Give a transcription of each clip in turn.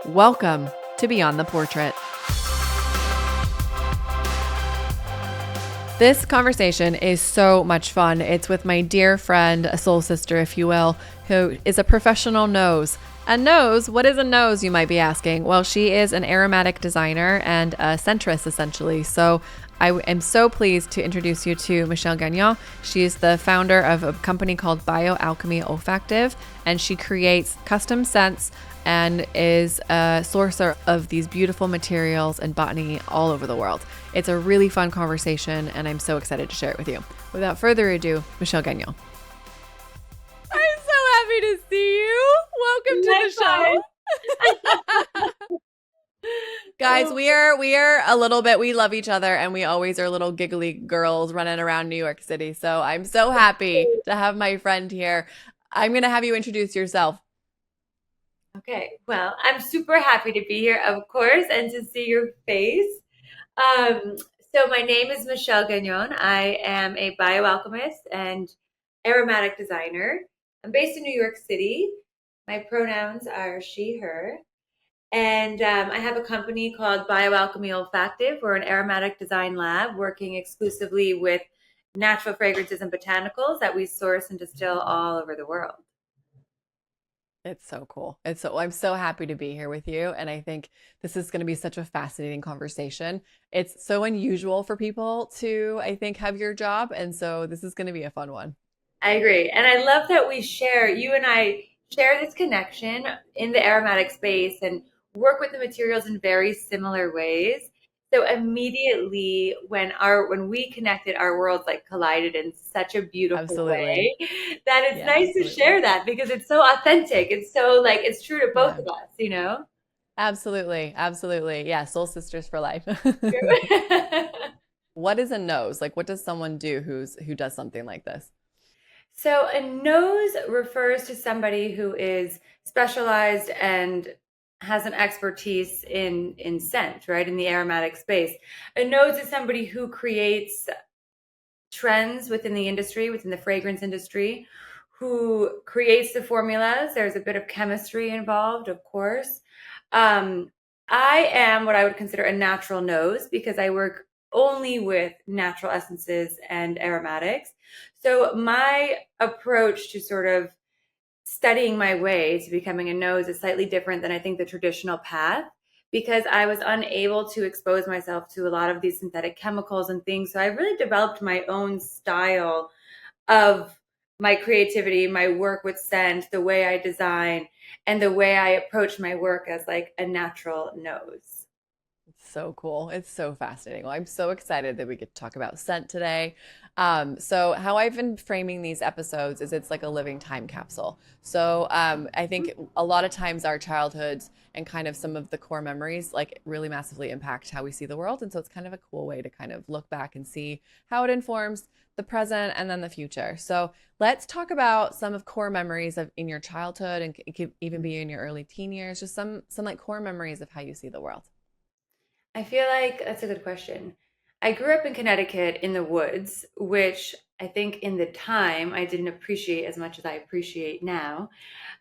Welcome to Beyond the Portrait. This conversation is so much fun. It's with my dear friend, a soul sister, if you will, who is a professional nose. A nose? What is a nose, you might be asking? Well, she is an aromatic designer and a centrist, essentially. So I am so pleased to introduce you to Michelle Gagnon. She is the founder of a company called Bio-Alchemy Olfactive, and she creates custom scents and is a sourcer of these beautiful materials and botany all over the world. It's a really fun conversation, and I'm so excited to share it with you. Without further ado, Michelle Gagnon. I'm so happy to see you. Welcome to the show. Guys, we are a little bit, we love each other, and we always are little giggly girls running around New York City. So I'm so happy to have my friend here. I'm going to have you introduce yourself. Okay, well, I'm super happy to be here, of course, and to see your face. Um, so my name is Michelle Gagnon. I am a bioalchemist and aromatic designer. I'm based in New York City. My pronouns are she, her. And I have a company called Bio-Alchemy Olfactive. We're an aromatic design lab working exclusively with natural fragrances and botanicals that we source and distill all over the world. It's so cool. I'm so happy to be here with you. And I think this is going to be such a fascinating conversation. It's so unusual for people to, I think, have your job. And so this is going to be a fun one. I agree. And I love that you and I share this connection in the aromatic space and work with the materials in very similar ways. So immediately when we connected, our worlds like collided in such a beautiful Absolutely. way that it's Yeah, nice to absolutely. share that because it's so authentic. It's so like it's true to both Yeah, of us, you know? absolutely. Absolutely. Yeah, soul sisters for life. What is a nose? Like, what does someone do who does something like this? So a nose refers to somebody who is specialized and has an expertise in scent, right? In the aromatic space. A nose is somebody who creates trends within the industry, within the fragrance industry, who creates the formulas. There's a bit of chemistry involved, of course. Um, I am what I would consider a natural nose because I work only with natural essences and aromatics. So my approach to sort of studying my way to becoming a nose is slightly different than I think the traditional path because I was unable to expose myself to a lot of these synthetic chemicals and things. So I really developed my own style of my creativity, my work with scent, the way I design, and the way I approach my work as like a natural nose. It's so cool. It's so fascinating. Well, I'm so excited that we get to talk about scent today. So how I've been framing these episodes is it's like a living time capsule. So I think a lot of times our childhoods and kind of some of the core memories like really massively impact how we see the world. And so it's kind of a cool way to kind of look back and see how it informs the present and then the future. So let's talk about some of core memories of in your childhood and it could even be in your early teen years, just some like core memories of how you see the world. I feel like that's a good question. I grew up in Connecticut in the woods, which I think in the time I didn't appreciate as much as I appreciate now.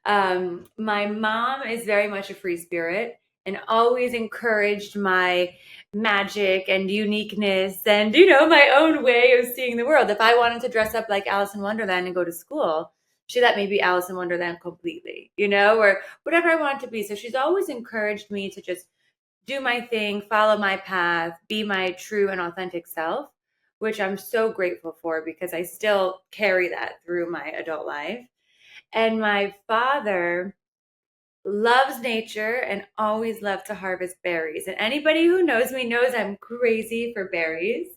My mom is very much a free spirit and always encouraged my magic and uniqueness and, my own way of seeing the world. If I wanted to dress up like Alice in Wonderland and go to school, she let me be Alice in Wonderland completely, or whatever I wanted to be. So she's always encouraged me to just do my thing, follow my path, be my true and authentic self, which I'm so grateful for because I still carry that through my adult life. And my father loves nature and always loved to harvest berries. And anybody who knows me knows I'm crazy for berries.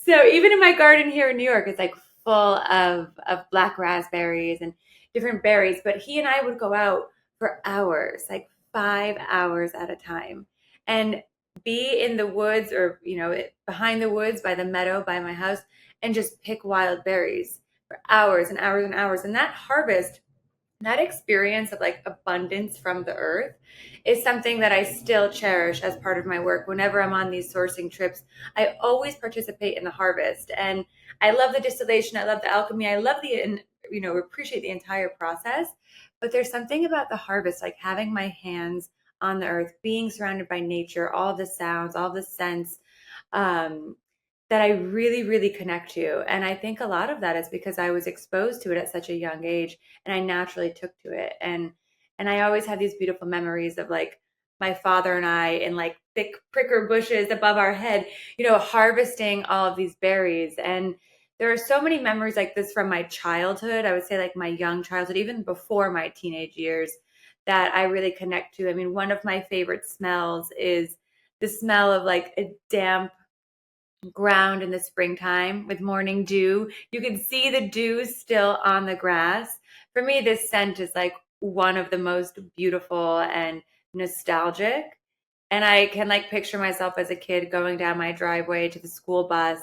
So even in my garden here in New York, it's like full of black raspberries and different berries. But he and I would go out for hours, like 5 hours at a time, and be in the woods or, behind the woods by the meadow by my house and just pick wild berries for hours and hours and hours. And that experience of like abundance from the earth is something that I still cherish as part of my work. Whenever I'm on these sourcing trips, I always participate in the harvest. And I love the distillation, I love the alchemy, I love and appreciate the entire process. But there's something about the harvest, like having my hands on the earth, being surrounded by nature, all the sounds, all the scents, um, that I really, really connect to. And I think a lot of that is because I was exposed to it at such a young age and I naturally took to it. And I always have these beautiful memories of like my father and I in like thick pricker bushes above our head, harvesting all of these berries. And there are so many memories like this from my childhood. I would say like my young childhood, even before my teenage years, that I really connect to. I mean, one of my favorite smells is the smell of like a damp ground in the springtime with morning dew. You can see the dew still on the grass. For me, this scent is like one of the most beautiful and nostalgic. And I can like picture myself as a kid going down my driveway to the school bus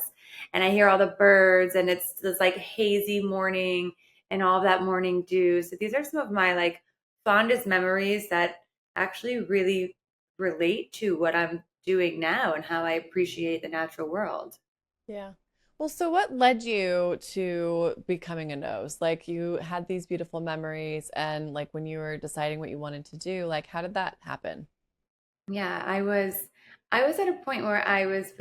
and I hear all the birds and it's this like hazy morning and all of that morning dew. So these are some of my like fondest memories that actually really relate to what I'm doing now and how I appreciate the natural world. Yeah. Well, so what led you to becoming a nose? Like you had these beautiful memories and like when you were deciding what you wanted to do, like how did that happen? Yeah, I was at a point where I was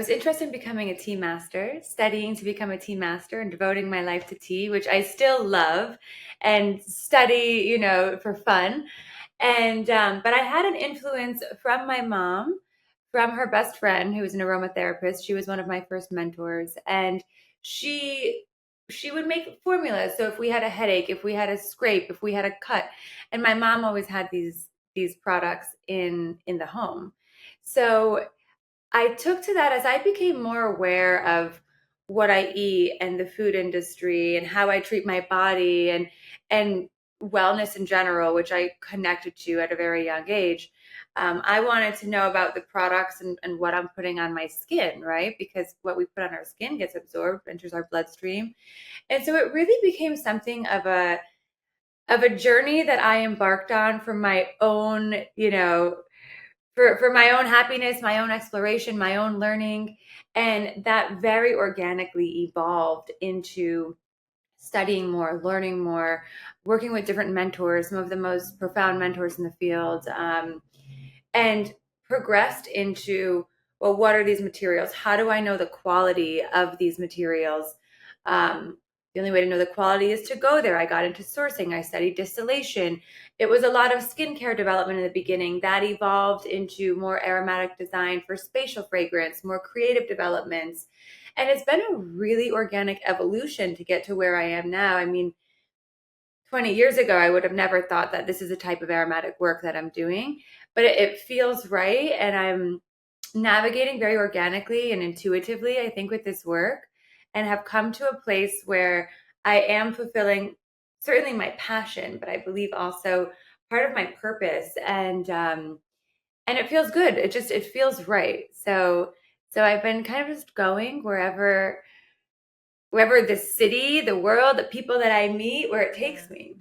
interested in becoming a tea master, studying to become a tea master and devoting my life to tea, which I still love and study, for fun. And but I had an influence from my mom, from her best friend who was an aromatherapist. She was one of my first mentors, and she she would make formulas. So if we had a headache, if we had a scrape, if we had a cut, and my mom always had these products in the home. So I took to that as I became more aware of what I eat and the food industry and how I treat my body and wellness in general, which I connected to at a very young age. I wanted to know about the products and what I'm putting on my skin, right? Because what we put on our skin gets absorbed, enters our bloodstream. And so it really became something of a journey that I embarked on for my own, for my own happiness, my own exploration, my own learning. And that very organically evolved into studying more, learning more, working with different mentors, some of the most profound mentors in the field, and progressed into, well, what are these materials? How do I know the quality of these materials? The only way to know the quality is to go there. I got into sourcing. I studied distillation. It was a lot of skincare development in the beginning that evolved into more aromatic design for spatial fragrance, more creative developments. And it's been a really organic evolution to get to where I am now. I mean, 20 years ago, I would have never thought that this is a type of aromatic work that I'm doing, but it feels right. And I'm navigating very organically and intuitively, I think, with this work and have come to a place where I am fulfilling certainly my passion, but I believe also part of my purpose. And it feels good. It feels right. So I've been kind of just going wherever the city, the world, the people that I meet, where it Yeah. takes me.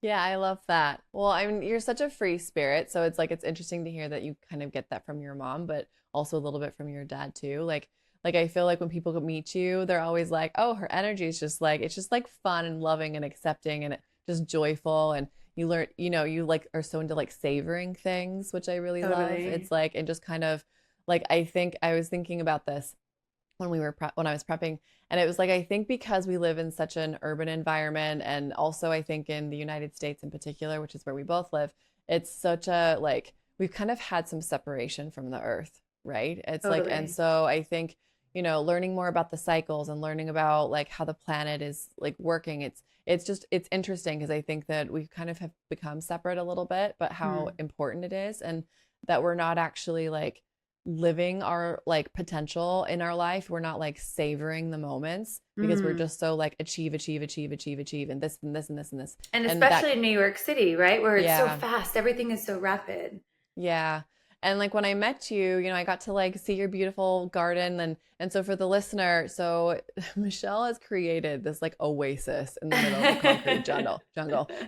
Yeah, I love that. Well, I mean, you're such a free spirit, so it's like it's interesting to hear that you kind of get that from your mom, but also a little bit from your dad too. Like I feel like when people meet you, they're always like, "Oh, her energy is just like it's just like fun and loving and accepting and just joyful." And you learn, you like are so into like savoring things, which I really love. It's Totally. like and just kind of like I think I was thinking about this when I was prepping. And it was like I think because we live in such an urban environment and also I think in the United States in particular, which is where we both live, it's such a like we've kind of had some separation from the earth, right? It's like and Totally. so I think, learning more about the cycles and learning about like how the planet is like working, it's interesting because I think that we kind of have become separate a little bit, but how Hmm. important it is and that we're not actually like living our like potential in our life. We're not like savoring the moments because we're Mm. just so like achieve, achieve, achieve, achieve, achieve, and this and this and this and this. And And that, especially in New York City, right? Where it's so yeah, fast, everything is so rapid. yeah. And like when I met you, I got to like see your beautiful garden and so for the listener, so Michelle has created this like oasis in the middle of a concrete jungle.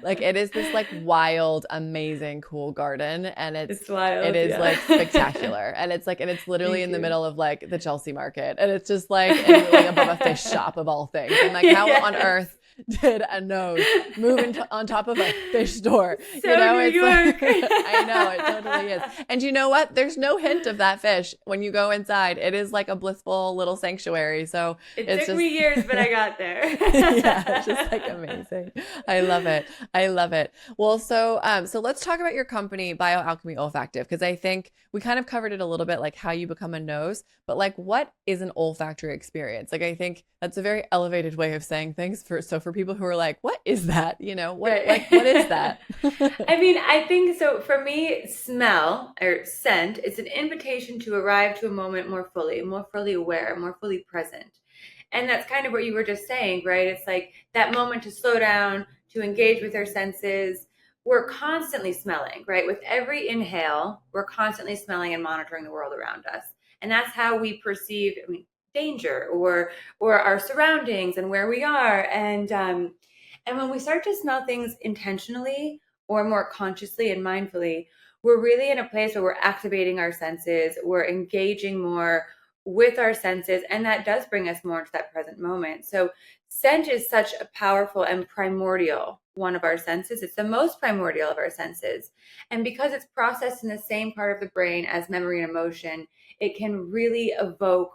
Like it is this like wild, amazing, cool garden and It's it wild, is yeah. like spectacular. And it's literally Thank in the you. middle of like the Chelsea market. And it's just like and like above a fish shop of all things. And like how on Yes. earth did a nose move on top of a fish store. So New It's York. like, I know it totally is. And you know what? There's no hint of that fish when you go inside. It is like a blissful little sanctuary. So It it's took just, me years, but I got there. yeah, it's just like amazing. I love it. I love it. Well, so let's talk about your company, Bio-Alchemy Olfactive, because I think we kind of covered it a little bit, like how you become a nose, but like what is an olfactory experience? Like I think that's a very elevated way of saying things for people who are like, what is that? What is Right. that? I mean, I think so. For me, smell or scent is an invitation to arrive to a moment more fully aware, more fully present. And that's kind of what you were just saying, right? It's like that moment to slow down, to engage with our senses. We're constantly smelling, right? With every inhale, we're constantly smelling and monitoring the world around us. And that's how we perceive, I mean, danger or our surroundings and where we are. And when we start to smell things intentionally or more consciously and mindfully, we're really in a place where we're activating our senses, we're engaging more with our senses, and that does bring us more into that present moment. So, scent is such a powerful and primordial one of our senses. It's the most primordial of our senses. And because it's processed in the same part of the brain as memory and emotion, it can really evoke,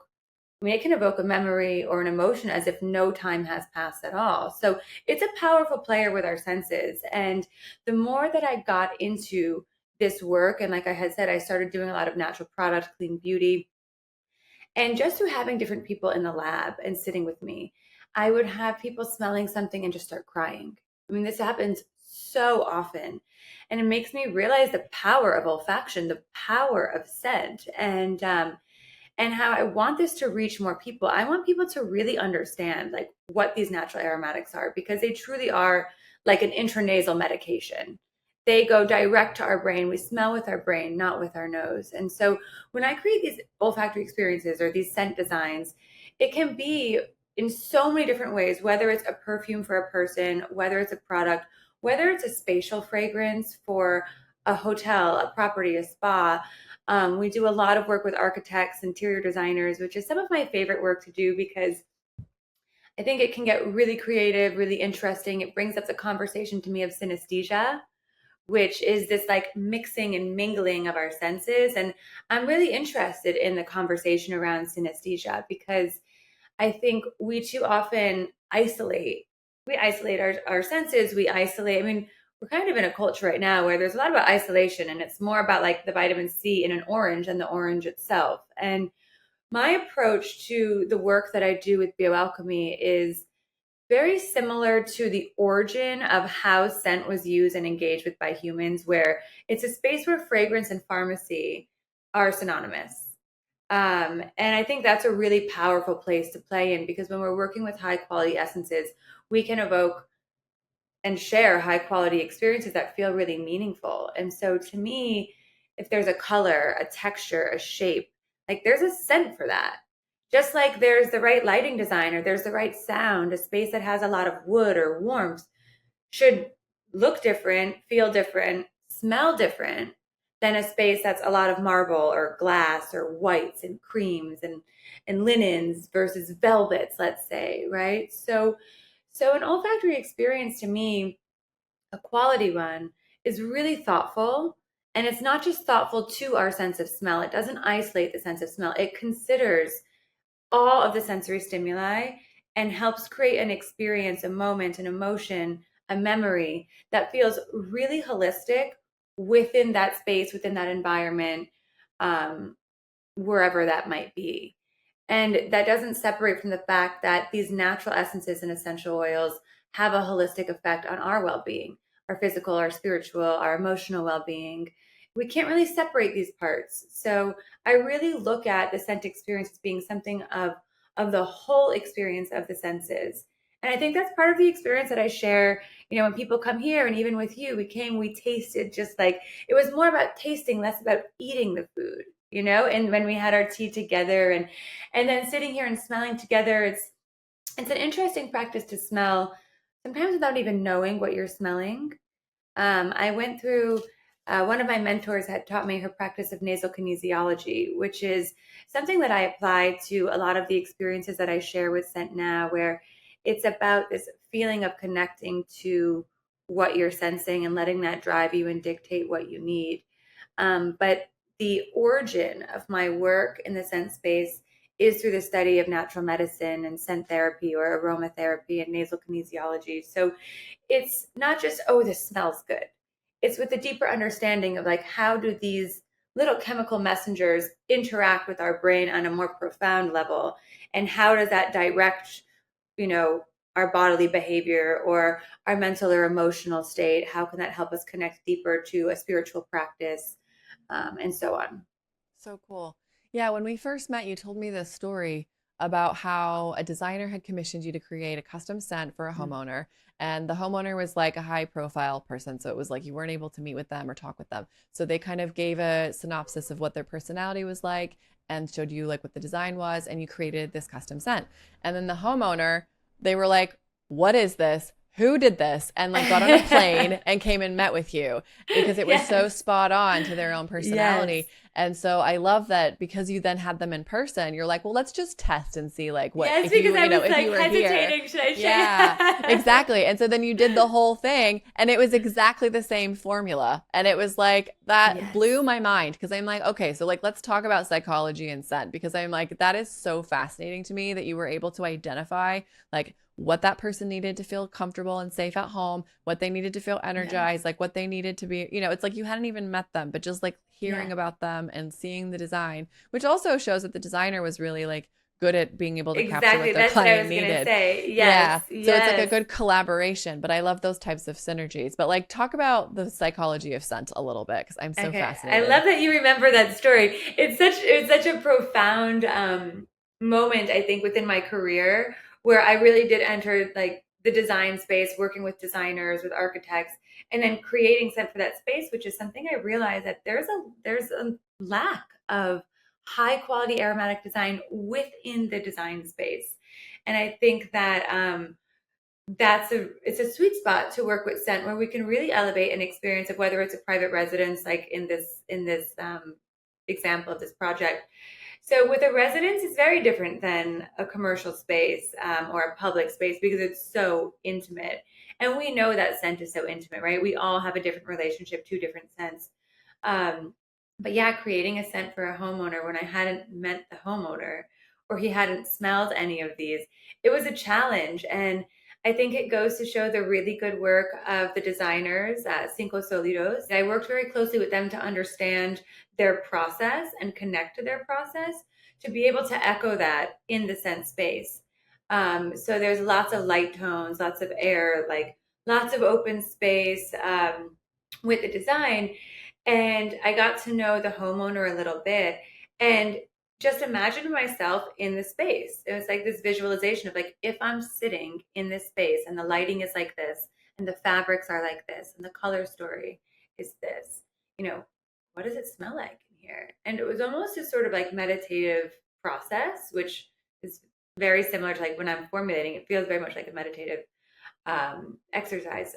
I mean, it can evoke a memory or an emotion as if no time has passed at all. So it's a powerful player with our senses. And the more that I got into this work, and like I had said, I started doing a lot of natural products, clean beauty, and just through having different people in the lab and sitting with me, I would have people smelling something and just start crying. I mean, this happens so often. And it makes me realize the power of olfaction, the power of scent. And how I want this to reach more people. I want people to really understand like what these natural aromatics are because they truly are like an intranasal medication. They go direct to our brain. We smell with our brain, not with our nose. And so when I create these olfactory experiences or these scent designs, it can be in so many different ways, whether it's a perfume for a person, whether it's a product, whether it's a spatial fragrance for a hotel, a property, a spa. We do a lot of work with architects, interior designers, which is some of my favorite work to do because I think it can get really creative, really interesting. It brings up the conversation to me of synesthesia, which is this like mixing and mingling of our senses. And I'm really interested in the conversation around synesthesia because I think we too often isolate. We isolate our senses. We isolate. I mean, we're kind of in a culture right now where there's a lot about isolation and it's more about like the vitamin C in an orange than the orange itself. And my approach to the work that I do with bioalchemy is very similar to the origin of how scent was used and engaged with by humans, where it's a space where fragrance and pharmacy are synonymous. And I think that's a really powerful place to play in because when we're working with high quality essences, we can evoke and share high quality experiences that feel really meaningful. And so to me, if there's a color, a texture, a shape, like there's a scent for that. Just like there's the right lighting design or there's the right sound, a space that has a lot of wood or warmth should look different, feel different, smell different than a space that's a lot of marble or glass or whites and creams and linens versus velvets, let's say, right? So an olfactory experience to me, a quality one, is really thoughtful. And it's not just thoughtful to our sense of smell. It doesn't isolate the sense of smell. It considers all of the sensory stimuli and helps create an experience, a moment, an emotion, a memory that feels really holistic within that space, within that environment, um, wherever that might be. And that doesn't separate from the fact that these natural essences and essential oils have a holistic effect on our well being, our physical, our spiritual, our emotional well being. We can't really separate these parts. So I really look at the scent experience as being something of the whole experience of the senses. And I think that's part of the experience that I share. When people come here and even with you, we tasted just like it was more about tasting, less about eating the food, and when we had our tea together and then sitting here and smelling together, it's an interesting practice to smell sometimes without even knowing what you're smelling. I went through one of my mentors had taught me her practice of nasal kinesiology, which is something that I apply to a lot of the experiences that I share with scent now, where it's about this feeling of connecting to what you're sensing and letting that drive you and dictate what you need. But the origin of my work in the scent space is through the study of natural medicine and scent therapy or aromatherapy and nasal kinesiology. So it's not just, oh, this smells good. It's with a deeper understanding of like, how do these little chemical messengers interact with our brain on a more profound level? And how does that direct, you know, our bodily behavior or our mental or emotional state? How can that help us connect deeper to a spiritual practice, and so on? So cool. Yeah, when we first met, you told me this story about how a designer had commissioned you to create a custom scent for a Mm. homeowner. And the homeowner was like a high profile person. So it was like you weren't able to meet with them or talk with them. So they kind of gave a synopsis of what their personality was like and showed you like what the design was. And you created this custom scent. And then the homeowner, they were like, what is this? Who did this? And like got on a plane and came and met with you because it was so Yes. spot on to their own Yes. personality. And so I love that because you then had them in person, you're like, well, let's just test and see like what Yes, if because you, I you know, was if like you were here. hesitating. Should I Yeah, share? exactly. And so then you did the whole thing and it was exactly the same formula. And it was like that Yes. blew my mind because I'm like, okay, so like let's talk about psychology and scent because I'm like, that is so fascinating to me that you were able to identify like what that person needed to feel comfortable and safe at home, what they needed to feel Yes. energized, like what they needed to be, it's like you hadn't even met them, but just like hearing Yeah. about them and seeing the design, which also shows that the designer was really like good at being able to capture what Exactly. their That's what I client was gonna needed. say. Yes. Yeah. So it's like a Yes. good collaboration, but I love those types of synergies. But like talk about the psychology of scent a little bit because I'm so Okay. I fascinated. love that you remember that story. It's such a profound moment, I think, within my career where I really did enter like the design space, working with designers, with architects, and then creating scent for that space, which is something I realized that there's a lack of high quality aromatic design within the design space. And I think that it's a sweet spot to work with scent where we can really elevate an experience of whether it's a private residence like in this example of this project. So with a residence, it's very different than a commercial space, or a public space because it's so intimate, and we know that scent is so intimate, right? We all have a different relationship to different scents. um, but yeah, creating a scent for a homeowner when I hadn't met the homeowner or he hadn't smelled any of these, it was a challenge. And I think it goes to show the really good work of the designers at Cinco Solitos. I worked very closely with them to understand their process and connect to their process to be able to echo that in the scent space. So there's lots of light tones, lots of air, like lots of open space, with the design. And I got to know the homeowner a little bit and just imagine myself in the space. It was like this visualization of like, if I'm sitting in this space and the lighting is like this and the fabrics are like this and the color story is this, you know, what does it smell like in here? And it was almost a sort of like meditative process, which is very similar to like when I'm formulating, it feels very much like a meditative exercise.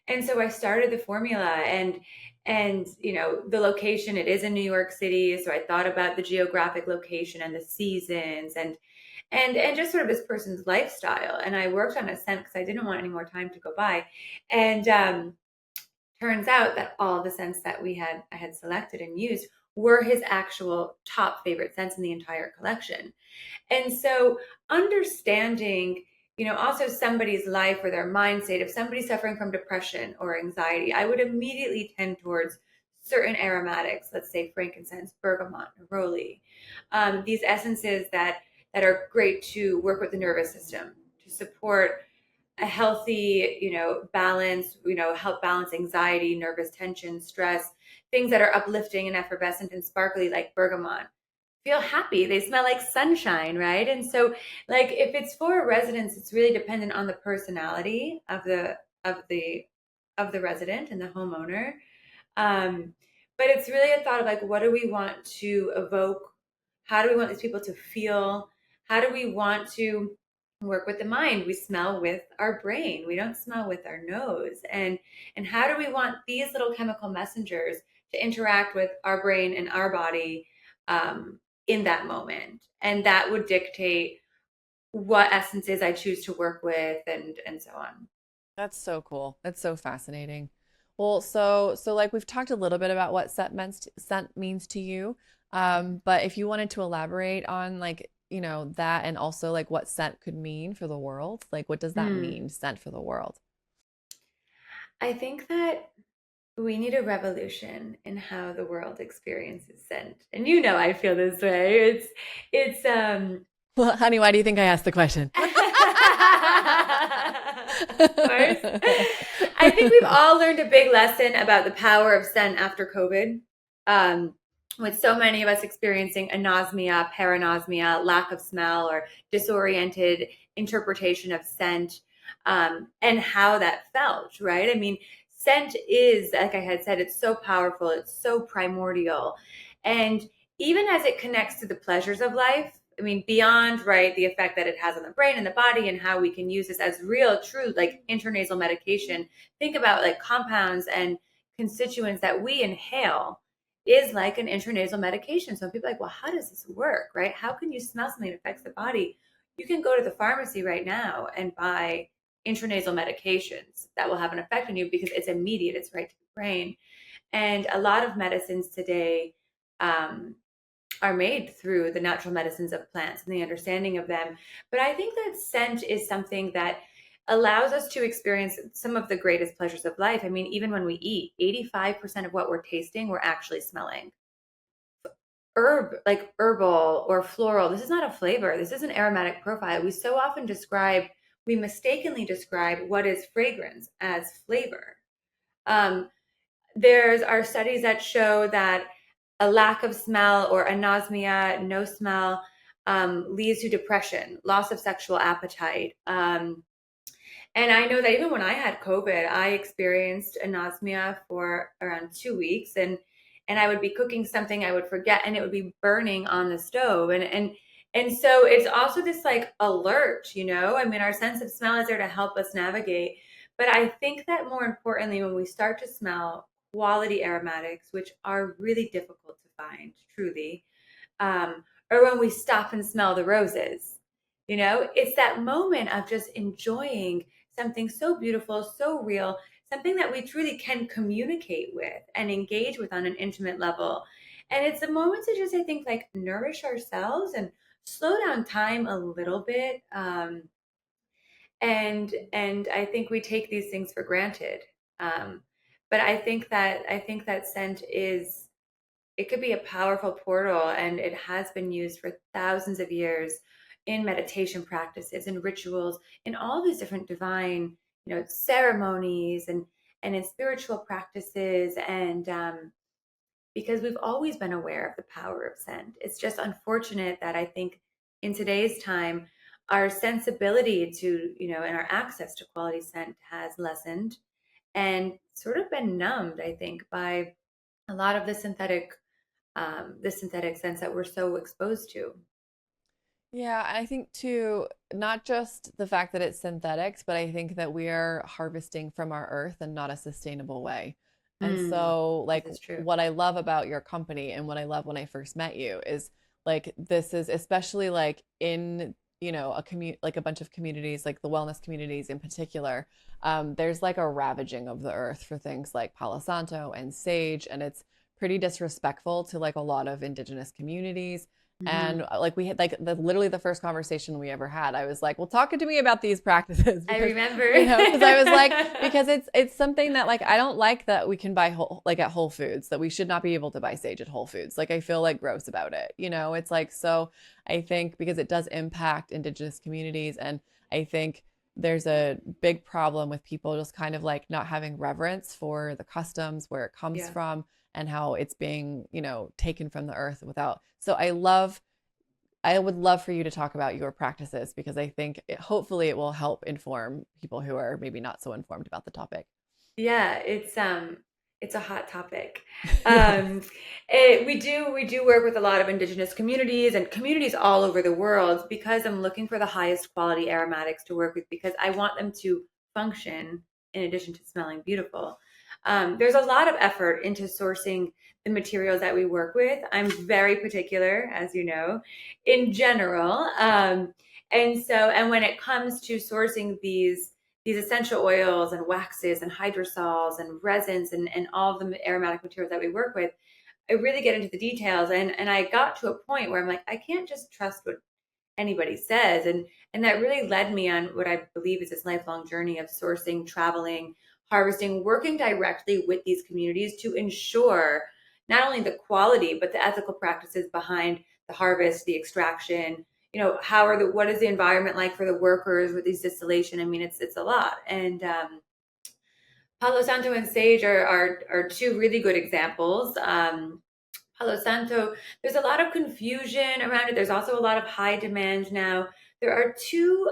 And so I started the formula, and the location, it is in New York City, so I thought about the geographic location and the seasons and just sort of this person's lifestyle. And I worked on a scent because I didn't want any more time to go by. And turns out that all the scents that I had selected and used were his actual top favorite scents in the entire collection. And so understanding, also somebody's life or their mind state, if somebody's suffering from depression or anxiety, I would immediately tend towards certain aromatics, let's say frankincense, bergamot, neroli, these essences that are great to work with the nervous system, to support a healthy, balance, help balance anxiety, nervous tension, stress, things that are uplifting and effervescent and sparkly like bergamot feel happy. They smell like sunshine, right? And so, like, if it's for a residence, it's really dependent on the personality of the of the resident and the homeowner. Um, but it's really a thought of like, what do we want to evoke? How do we want these people to feel? How do we want to work with the mind? We smell with our brain. We don't smell with our nose. And how do we want these little chemical messengers to interact with our brain and our body, in that moment? And that would dictate what essences I choose to work with, and so on. That's so cool. That's so fascinating. Well, so like we've talked a little bit about what scent means to you. But if you wanted to elaborate on like, that and also like what scent could mean for the world, like what does that Hmm. mean, scent for the world? I think that we need a revolution in how the world experiences scent. And I feel this way. It's Well, honey, why do you think I asked the question? of course. I think we've all learned a big lesson about the power of scent after COVID. Um, with so many of us experiencing anosmia, paranosmia, lack of smell, or disoriented interpretation of scent, and how that felt, right? I mean, scent is, like I had said, it's so powerful, it's so primordial. And even as it connects to the pleasures of life, I mean, beyond, right, the effect that it has on the brain and the body and how we can use this as real, true, like intranasal medication. Think about like compounds and constituents that we inhale is like an intranasal medication. So people are like, well, how does this work, right? How can you smell something that affects the body? You can go to the pharmacy right now and buy intranasal medications that will have an effect on you because it's immediate, it's right to the brain. And a lot of medicines today, um, are made through the natural medicines of plants and the understanding of them. But I think that scent is something that allows us to experience some of the greatest pleasures of life. I mean, even when we eat, 85% of what we're tasting, we're actually smelling. Herb, like herbal or floral, this is not a flavor. This is an aromatic profile. We mistakenly describe what is fragrance as flavor. Um, there's are studies that show that a lack of smell or anosmia, no smell, leads to depression, loss of sexual appetite. And I know that even when I had COVID, I experienced anosmia for around 2 weeks, and I would be cooking something, I would forget, and it would be burning on the stove, and so it's also this like alert. I mean, our sense of smell is there to help us navigate, but I think that more importantly, when we start to smell quality aromatics, which are really difficult to find, truly, or when we stop and smell the roses. It's that moment of just enjoying something so beautiful, so real, something that we truly can communicate with and engage with on an intimate level. And it's a moment to just, I think, like nourish ourselves and slow down time a little bit. And I think we take these things for granted. Um, but I think that scent is it could be a powerful portal, and it has been used for thousands of years in meditation practices and rituals, in all these different divine, ceremonies and in spiritual practices, and because we've always been aware of the power of scent. It's just unfortunate that I think in today's time, our sensibility to, and our access to quality scent has lessened and sort of been numbed, I think, by a lot of the synthetic sense that we're so exposed to. Yeah, I think too, not just the fact that it's synthetics, but I think that we are harvesting from our earth and not a sustainable way. And Mm, so, this like, is true. what I love about your company and what I love when I first met you is like, this is especially like in, like a bunch of communities, like the wellness communities in particular. There's like a ravaging of the earth for things like Palo Santo and sage, and it's pretty disrespectful to like a lot of indigenous communities. And Hmm. like we had like literally the first conversation we ever had, I was like, well, talk to me about these practices I because, remember. because I was like, because it's something that like I don't like that we can buy like at Whole Foods, that we should not be able to buy sage at Whole Foods. Like I feel like gross about it. It's like, so I think because it does impact indigenous communities, and I think there's a big problem with people just kind of like not having reverence for the customs, where it comes Yeah. from, and how it's being, taken from the earth without. So I would love for you to talk about your practices because I think hopefully it will help inform people who are maybe not so informed about the topic. Yeah, it's a hot topic. We do work with a lot of indigenous communities and communities all over the world because I'm looking for the highest quality aromatics to work with because I want them to function in addition to smelling beautiful. There's a lot of effort into sourcing the materials that we work with. I'm very particular, as you know, in general. And so, and when it comes to sourcing these essential oils and waxes and hydrosols and resins and all of the aromatic materials that we work with, I really get into the details. And I got to a point where I'm like, I can't just trust what anybody says. And that really led me on what I believe is this lifelong journey of sourcing, traveling, harvesting, working directly with these communities to ensure not only the quality but the ethical practices behind the harvest, the extraction. How are the what is the environment like for the workers with these distillation? I mean, it's a lot. And Palo Santo and sage are two really good examples. Palo Santo, there's a lot of confusion around it. There's also a lot of high demand now. There are two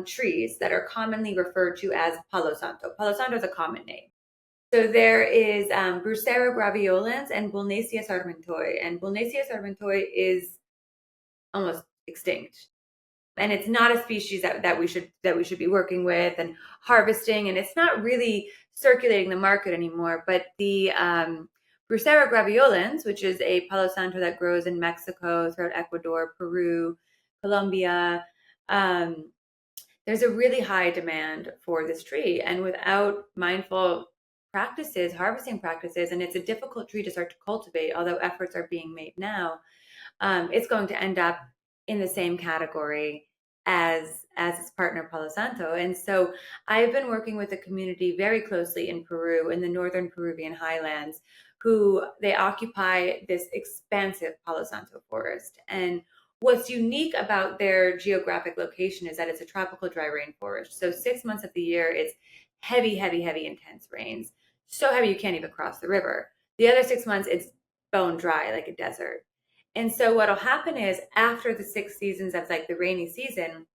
trees that are commonly referred to as Palo Santo. Palo Santo is a common name. So there is Bursera graveolens and Bulnaceus armentoi. And Bulnaceus armentoi is almost extinct. And it's not a species that we should be working with and harvesting, and it's not really circulating the market anymore. But the Bursera graveolens, which is a Palo Santo that grows in Mexico, throughout Ecuador, Peru, Colombia, um, there's a really high demand for this tree. And without mindful practices, harvesting practices, and it's a difficult tree to start to cultivate, although efforts are being made now, it's going to end up in the same category as its partner Palo Santo. And so I've been working with the community very closely in Peru, in the northern Peruvian highlands, who they occupy this expansive Palo Santo forest. And what's unique about their geographic location is that it's a tropical dry rainforest. So 6 months of the year, it's heavy, heavy, heavy, intense rains. So heavy you can't even cross the river. The other 6 months, it's bone dry like a desert. And so what'll happen is after the 6 seasons of like the rainy season,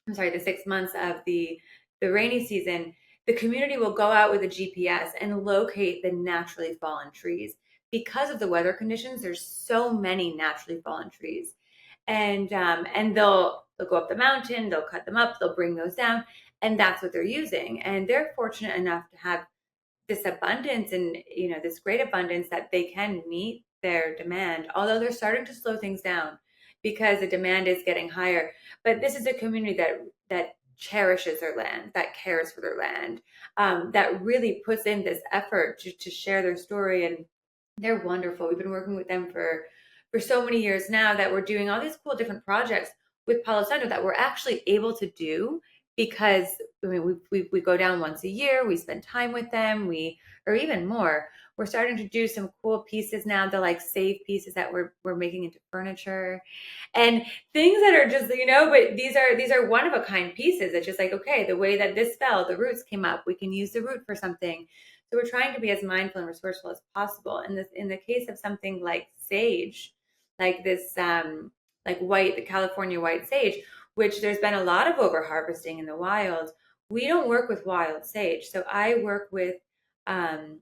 I'm sorry, the 6 months of the rainy season, the community will go out with a GPS and locate the naturally fallen trees. Because of the weather conditions, there's so many naturally fallen trees. And they'll go up the mountain, they'll cut them up, they'll bring those down, and that's what they're using. And they're fortunate enough to have this abundance and this great abundance that they can meet their demand, although they're starting to slow things down because the demand is getting higher. But this is a community that cherishes their land, that cares for their land, that really puts in this effort to share their story. And they're wonderful. We've been working with them for so many years now that we're doing all these cool different projects with Palo Santo that we're actually able to do because I mean we go down once a year, we spend time with them, or even more. We're starting to do some cool pieces now. They're like save pieces that we're making into furniture and things that are just but these are one of a kind pieces. It's just like, okay, the way that this fell, the roots came up, we can use the root for something. So we're trying to be as mindful and resourceful as possible. And this, in the case of something like sage, like this like the California white sage, which there's been a lot of over harvesting in the wild. We don't work with wild sage. So I work with um,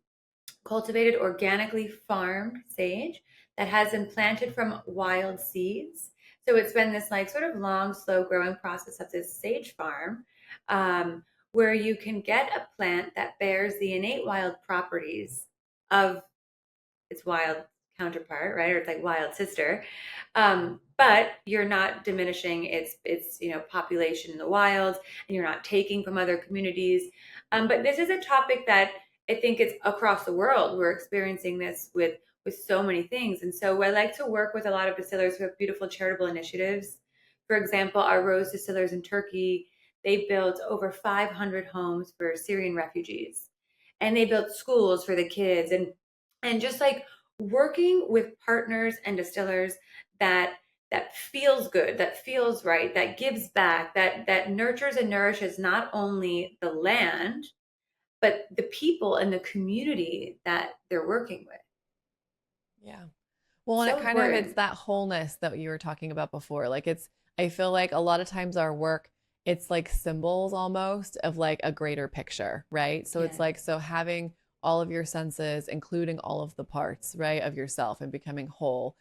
cultivated, organically farmed sage that has been planted from wild seeds. So it's been this like sort of long, slow growing process of this sage farm, where you can get a plant that bears the innate wild properties of its wild counterpart, right? Or it's like wild sister. But you're not diminishing its population in the wild, and you're not taking from other communities. But this is a topic that I think it's across the world. We're experiencing this with so many things. And so I like to work with a lot of distillers who have beautiful charitable initiatives. For example, our rose distillers in Turkey, they built over 500 homes for Syrian refugees. And they built schools for the kids and just like working with partners and distillers that feels good, that feels right, that gives back, that nurtures and nourishes not only the land but the people and the community that they're working with. Yeah. Well, and it So kind of, it's important. that wholeness that you were talking about before. Like I feel like a lot of times our work, it's like symbols almost of like a greater picture, right? So it's Yeah. like, so having all of your senses, including all of the parts, right, of yourself and becoming whole,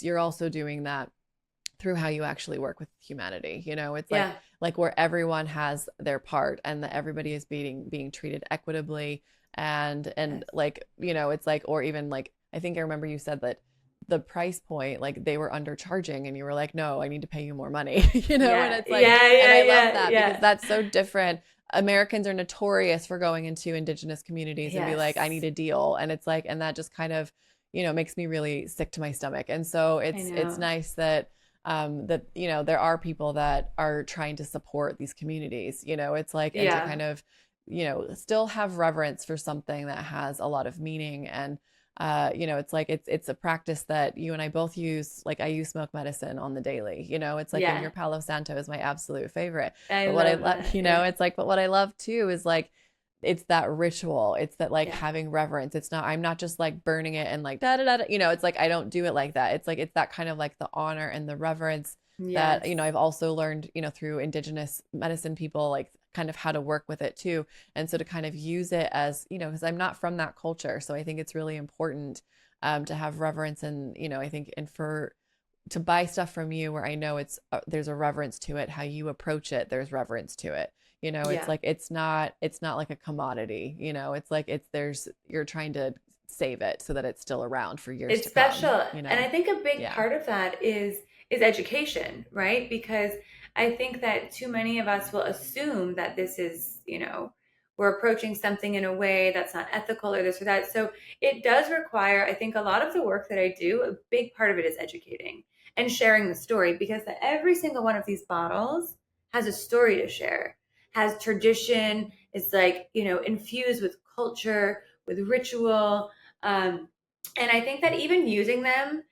you're also doing that through how you actually work with humanity. It's Yeah. like where everyone has their part and that everybody is being treated equitably and Yes. like, it's like, or even like, I think I remember you said that the price point, like they were undercharging and you were like, no, I need to pay you more money, and Yeah, it's like, yeah, and yeah, I love yeah, that because yeah. that's so different. Americans are notorious for going into indigenous communities and be like, I need Yes, a deal. And it's like, and that just kind of, makes me really sick to my stomach. And so I it's know. nice that that there are people that are trying to support these communities. It's like, and to Yeah, kind of still have reverence for something that has a lot of meaning. And it's like it's a practice that you and I both use. Like I use smoke medicine on the daily. It's like, and yeah. your Palo Santo is my absolute favorite. I But what I love love, that. Yeah, it's like, but what I love too is like it's that ritual. It's that like yeah. having reverence. It's not, I'm not just like burning it and like da da da. It's like I don't do it like that. It's like it's that kind of like the honor and the reverence that Yes. I've also learned through indigenous medicine people, like kind of how to work with it too. And so to kind of use it as because I'm not from that culture, so I think it's really important to have reverence. And I think, and for to buy stuff from you where I know it's there's a reverence to it, how you approach it, there's reverence to it. It's Yeah. like it's not like a commodity. It's like there's you're trying to save it so that it's still around for years It's to come. special. And I think a big Yeah. part of that is education, right? Because I think that too many of us will assume that this is, we're approaching something in a way that's not ethical or this or that. So it does require, I think a lot of the work that I do, a big part of it is educating and sharing the story because every single one of these bottles has a story to share, has tradition, is like, infused with culture, with ritual. And I think that even using them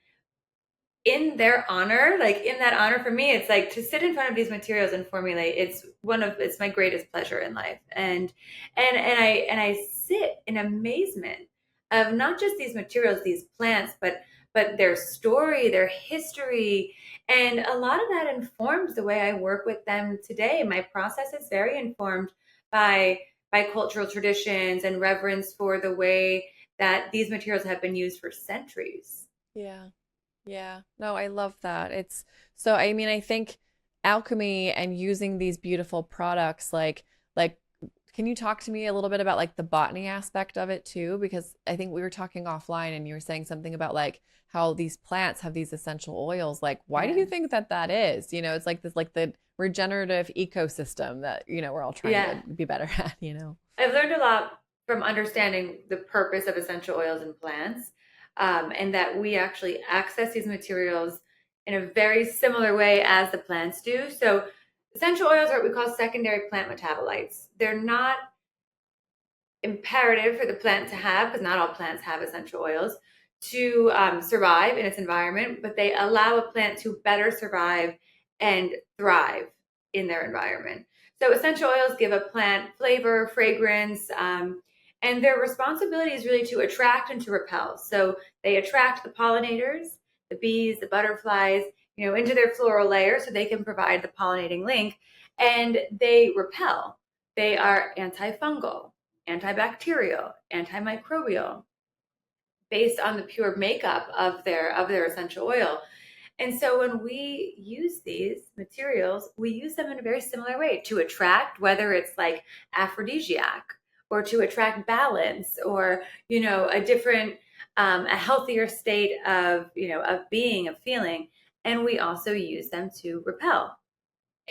in their honor, like in that honor for me, it's like to sit in front of these materials and formulate, it's my greatest pleasure in life. And I sit in amazement of not just these materials, these plants, but their story, their history. And a lot of that informs the way I work with them today. My process is very informed by by cultural traditions and reverence for the way that these materials have been used for centuries. Yeah. Yeah. No, I love that. It's so, I mean, I think alchemy and using these beautiful products, like, can you talk to me a little bit about like the botany aspect of it too? Because I think we were talking offline and you were saying something about like how these plants have these essential oils. Like, why do Yeah. you think that that is? It's like this, like the regenerative ecosystem that, we're all trying to Yeah. be better at. I've learned a lot from understanding the purpose of essential oils in plants, and that we actually access these materials in a very similar way as the plants do. So, essential oils are what we call secondary plant metabolites. They're not imperative for the plant to have, because not all plants have essential oils, to survive in its environment, but they allow a plant to better survive and thrive in their environment. So essential oils give a plant flavor, fragrance, and their responsibility is really to attract and to repel. So they attract the pollinators, the bees, the butterflies, into their floral layer so they can provide the pollinating link, and they repel. They are antifungal, antibacterial, antimicrobial, based on the pure makeup of their essential oil. And so when we use these materials, we use them in a very similar way to attract, whether it's like aphrodisiac or to attract balance or, a different, a healthier state of, of being, of feeling. And we also use them to repel,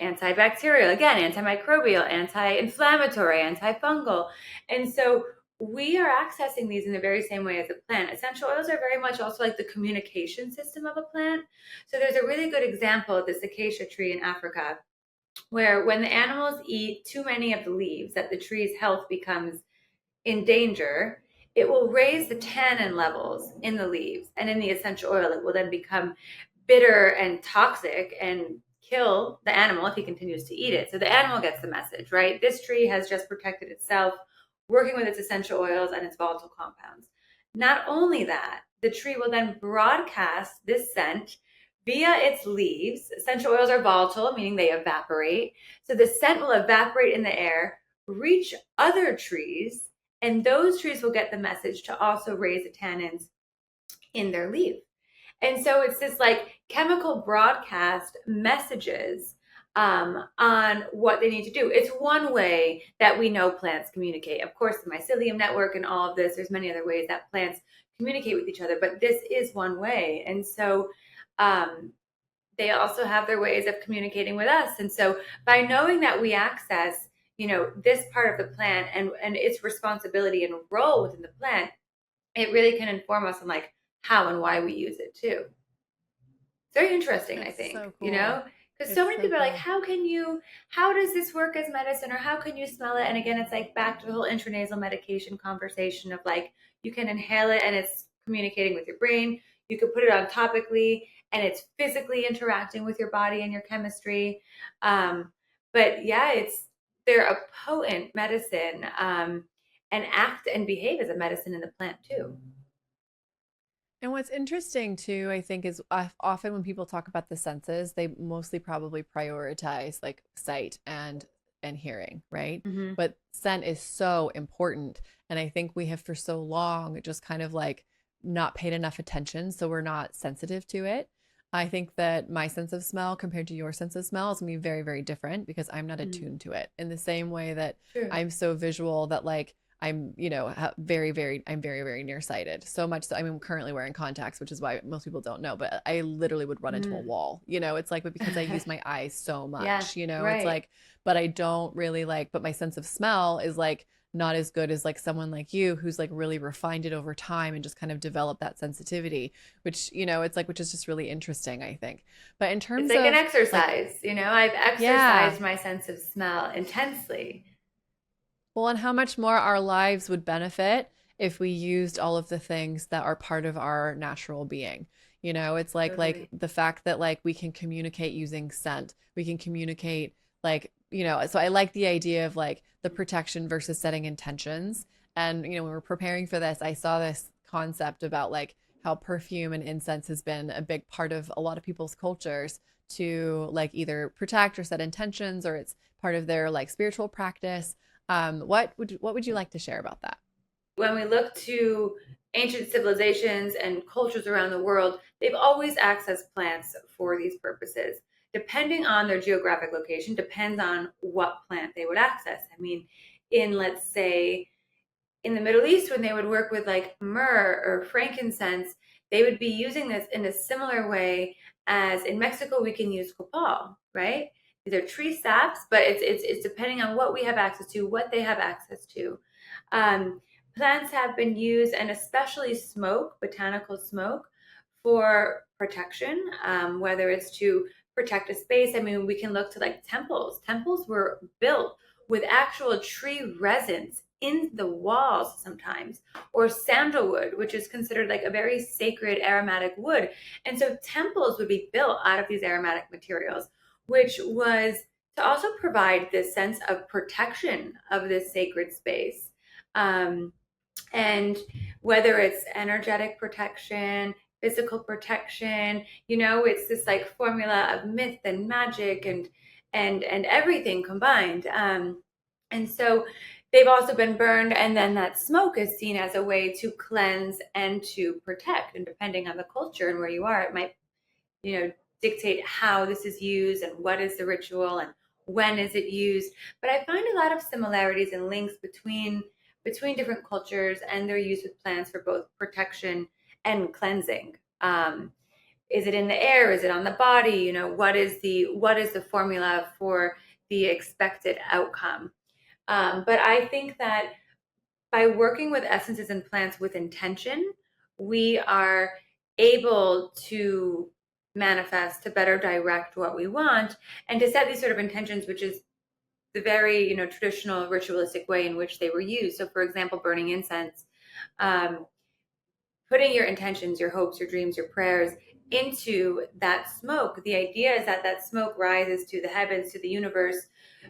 antibacterial, again, antimicrobial, anti-inflammatory, antifungal. And so we are accessing these in the very same way as a plant. Essential oils are very much also like the communication system of a plant. So there's a really good example of this acacia tree in Africa, where when the animals eat too many of the leaves, that the tree's health becomes in danger, it will raise the tannin levels in the leaves and in the essential oil. It will then become bitter and toxic and kill the animal if he continues to eat it. So the animal gets the message, right? This tree has just protected itself, working with its essential oils and its volatile compounds. Not only that, the tree will then broadcast this scent via its leaves. Essential oils are volatile, meaning they evaporate. So the scent will evaporate in the air, reach other trees, and those trees will get the message to also raise the tannins in their leaf. And so it's this like chemical broadcast messages on what they need to do. It's one way that we know plants communicate. Of course, the mycelium network and all of this, there's many other ways that plants communicate with each other, but this is one way. And so um, they also have their ways of communicating with us. And so by knowing that we access, this part of the plant and its responsibility and role within the plant, it really can inform us on like how and why we use it too. Very interesting, I It's think, so cool. because so It's many so people are like, cool. how does this work as medicine, or how can you smell it? And again, it's like back to the whole intranasal medication conversation of like, you can inhale it and it's communicating with your brain. You could put it on topically and it's physically interacting with your body and your chemistry. But yeah, they're a potent medicine, and act and behave as a medicine in the plant too. And what's interesting too, I think, is often when people talk about the senses, they mostly probably prioritize like sight and hearing, right? Hmm. But scent is so important, and I think we have for so long just kind of like not paid enough attention, so we're not sensitive to it. I think that my sense of smell compared to your sense of smell is gonna be very, very different because I'm not Hmm. attuned to it in the same way that True. I'm so visual that like I'm, very, very, I'm very, very nearsighted. So much so, I mean, I'm currently wearing contacts, which is why most people don't know, but I literally would run into a Mm. wall. It's like, but because I use my eyes so Yeah, much, it's right. like, but I don't really like, but my sense of smell is like not as good as like someone like you who's like really refined it over time and just kind of developed that sensitivity, which, it's like, which is just really interesting, I think. But in It's terms like an of like, exercise, I've yeah. exercised my sense of smell intensely. Well, and how much more our lives would benefit if we used all of the things that are part of our natural being. It's like Totally. the fact that like we can communicate using scent. We can communicate like, so I like the idea of like the protection versus setting intentions. And when we're preparing for this, I saw this concept about like how perfume and incense has been a big part of a lot of people's cultures to like either protect or set intentions, or it's part of their like spiritual practice. What would you like to share about that? When we look to ancient civilizations and cultures around the world, they've always accessed plants for these purposes. Depending on their geographic location, depends on what plant they would access. I mean, in let's say in the Middle East, when they would work with like myrrh or frankincense, they would be using this in a similar way as in Mexico we can use copal, right? These are tree saps, but it's depending on what we have access to, what they have access to. Um, Plants have been used, and especially smoke, botanical smoke, for protection, whether it's to protect a space. I mean, we can look to like temples. Temples were built with actual tree resins in the walls sometimes, or sandalwood, which is considered like a very sacred aromatic wood. And so temples would be built out of these aromatic materials, which was to also provide this sense of protection of this sacred space. Um, and whether it's energetic protection, physical protection, it's this like formula of myth and magic and everything combined. And so they've also been burned, and then that smoke is seen as a way to cleanse and to protect. And depending on the culture and where you are, it might dictate how this is used and what is the ritual and when is it used. But I find a lot of similarities and links between different cultures and their use of plants for both protection and cleansing. Is it in the air? Is it on the body? What is the formula for the expected outcome? But I think that by working with essences and plants with intention, we are able to manifest, to better direct what we want, and to set these sort of intentions, which is the very traditional ritualistic way in which they were used. So, for example, burning incense, um, putting your intentions, your hopes, your dreams, your prayers into that smoke. The idea is that that smoke rises to the heavens, to the universe,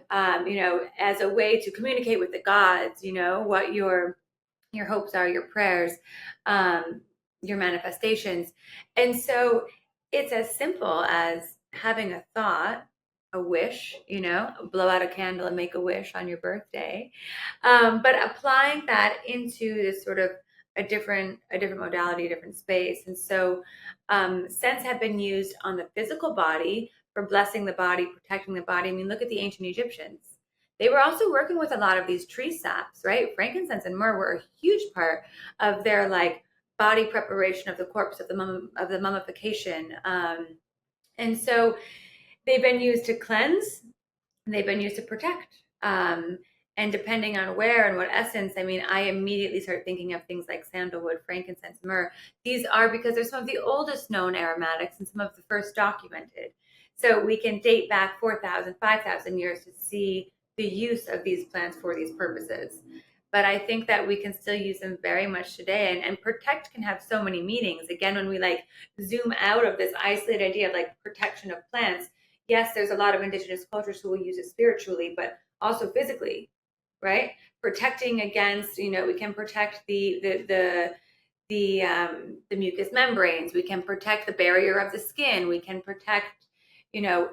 as a way to communicate with the gods. What your hopes are, your prayers, um, your manifestations. And so it's as simple as having a thought, a wish, blow out a candle and make a wish on your birthday. But applying that into this sort of a different modality, a different space. And so scents have been used on the physical body for blessing the body, protecting the body. I mean, look at the ancient Egyptians. They were also working with a lot of these tree saps, right? Frankincense and myrrh were a huge part of their like body preparation of the corpse, of the mummification. And so they've been used to cleanse, they've been used to protect. And depending on where and what essence, I mean, I immediately start thinking of things like sandalwood, frankincense, myrrh. These are because they're some of the oldest known aromatics and some of the first documented. So we can date back 4,000, 5,000 years to see the use of these plants for these purposes. But I think that we can still use them very much today. And protect can have so many meanings. Again, when we like zoom out of this isolated idea of like protection of plants, yes, there's a lot of indigenous cultures who will use it spiritually, but also physically, right? Protecting against, we can protect the mucous membranes. We can protect the barrier of the skin. We can protect, you know,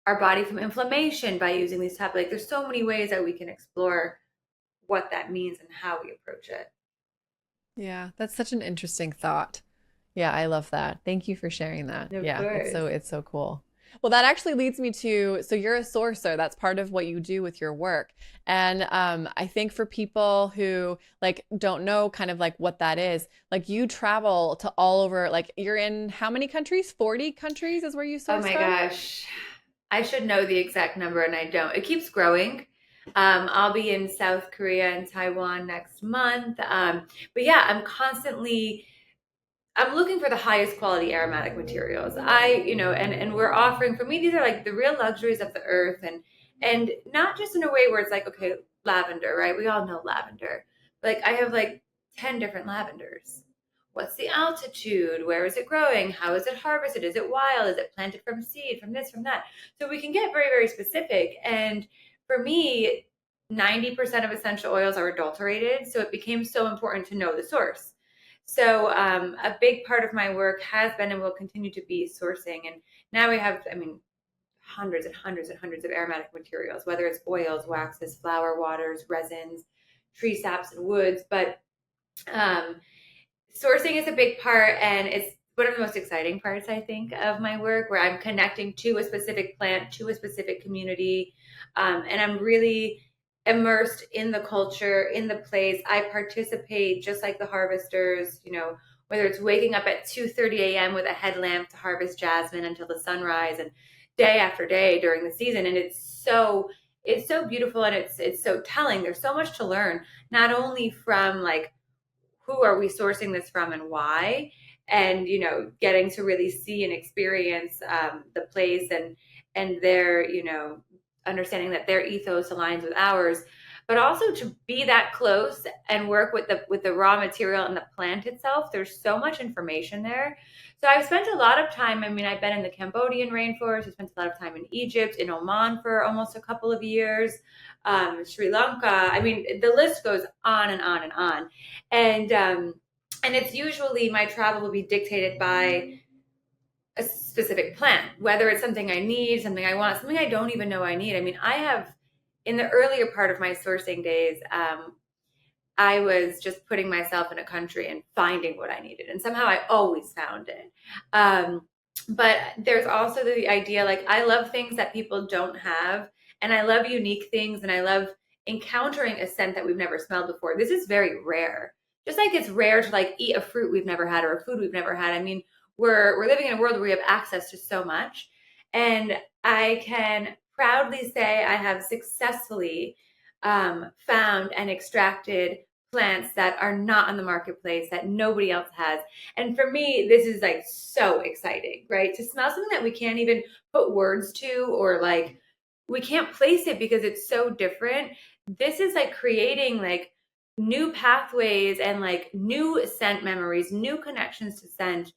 our body from inflammation by using these type. Like, there's so many ways that we can explore what that means and how we approach it. Yeah, that's such an interesting thought. Yeah, I love that. Thank you for sharing that. Of Yeah, course. it's so cool. Well, that actually leads me to, so you're a sorcerer. That's part of what you do with your work. And I think for people who like don't know kind of like what that is, like you travel to all over, like you're in how many countries? 40 countries is where you Oh source my from? gosh. I should know the exact number and I don't. It keeps growing. I'll be in South Korea and Taiwan next month. But yeah, I'm looking for the highest quality aromatic materials. And we're offering, for me, these are like the real luxuries of the earth, and not just in a way where it's like, okay, lavender, right? We all know lavender. Like, I have like 10 different lavenders. What's the altitude? Where is it growing? How is it harvested? Is it wild? Is it planted from seed, from this, from that? So we can get very, very specific. And for me, 90% of essential oils are adulterated. So it became so important to know the source. So a big part of my work has been and will continue to be sourcing. And now we have, I mean, hundreds and hundreds and hundreds of aromatic materials, whether it's oils, waxes, flower waters, resins, tree saps, and woods. But um, sourcing is a big part, and it's one of the most exciting parts, I think, of my work, where I'm connecting to a specific plant, to a specific community, and I'm really immersed in the culture, in the place. I participate just like the harvesters, whether it's waking up at 2:30 a.m. with a headlamp to harvest jasmine until the sunrise, and day after day during the season. And it's so beautiful, and it's so telling. There's so much to learn, not only from like who are we sourcing this from and why, and getting to really see and experience the place, and their understanding that their ethos aligns with ours, but also to be that close and work with the raw material and the plant itself. There's so much information there. So I've spent a lot of time. I mean, I've been in the Cambodian rainforest. I spent a lot of time in Egypt, in Oman for almost a couple of years, Sri Lanka. I mean, the list goes on and on and on. And it's usually, my travel will be dictated by a specific plant, whether it's something I need, something I want, something I don't even know I need. I mean, I have, in the earlier part of my sourcing days, I was just putting myself in a country and finding what I needed. And somehow I always found it. But there's also the idea, like, I love things that people don't have. And I love unique things. And I love encountering a scent that we've never smelled before. This is very rare. Just like it's rare to like eat a fruit we've never had or a food we've never had. I mean, we're living in a world where we have access to so much. And I can proudly say I have successfully found and extracted plants that are not on the marketplace, that nobody else has. And for me, this is like so exciting, right? To smell something that we can't even put words to, or like we can't place it because it's so different. This is like creating like new pathways and like new scent memories, new connections to scent.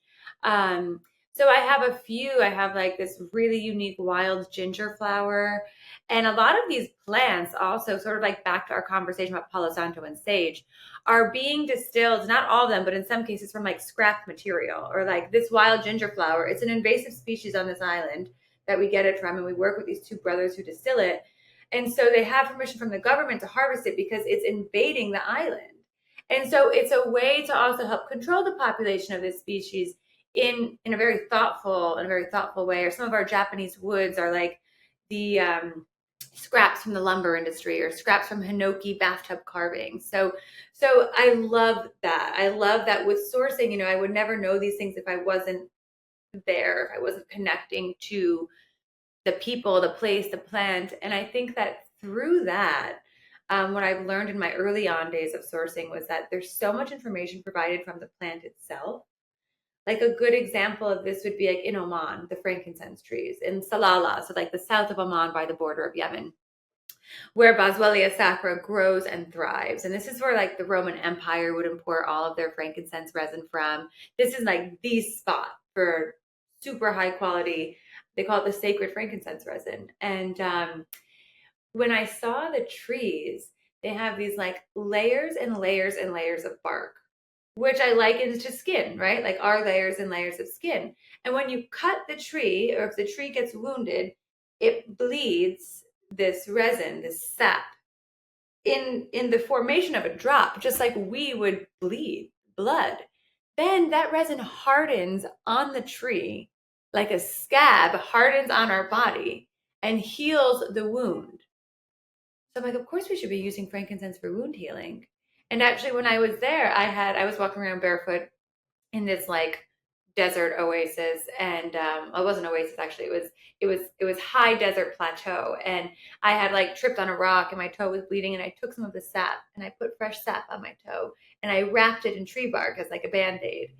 So I have like this really unique wild ginger flower. And a lot of these plants also, sort of like back to our conversation about Palo Santo and sage, are being distilled, not all of them, but in some cases from like scrap material, or like this wild ginger flower. It's an invasive species on this island that we get it from, and we work with these two brothers who distill it. And so they have permission from the government to harvest it because it's invading the island. And so it's a way to also help control the population of this species in a very thoughtful way. Or some of our Japanese woods are like the scraps from the lumber industry or scraps from hinoki bathtub carving. So I love that. I love that with sourcing, I would never know these things if I wasn't there, if I wasn't connecting to the people, the place, the plant. And I think that through that, what I've learned in my early on days of sourcing was that there's so much information provided from the plant itself. Like a good example of this would be like in Oman, the frankincense trees, in Salalah, so like the south of Oman by the border of Yemen, where Boswellia sacra grows and thrives. And this is where like the Roman Empire would import all of their frankincense resin from. This is like the spot for super high quality. They call it the sacred frankincense resin. And when I saw the trees, they have these like layers and layers and layers of bark, which I liken to skin, right? Like our layers and layers of skin. And when you cut the tree, or if the tree gets wounded, it bleeds this resin, this sap, in the formation of a drop, just like we would bleed blood. Then that resin hardens on the tree like a scab, hardens on our body and heals the wound. So I'm like, of course we should be using frankincense for wound healing. And actually, when I was there, I was walking around barefoot in this like desert oasis, and it wasn't oasis actually. It was high desert plateau, and I had like tripped on a rock, and my toe was bleeding, and I took some of the sap and I put fresh sap on my toe, and I wrapped it in tree bark as like a band-aid.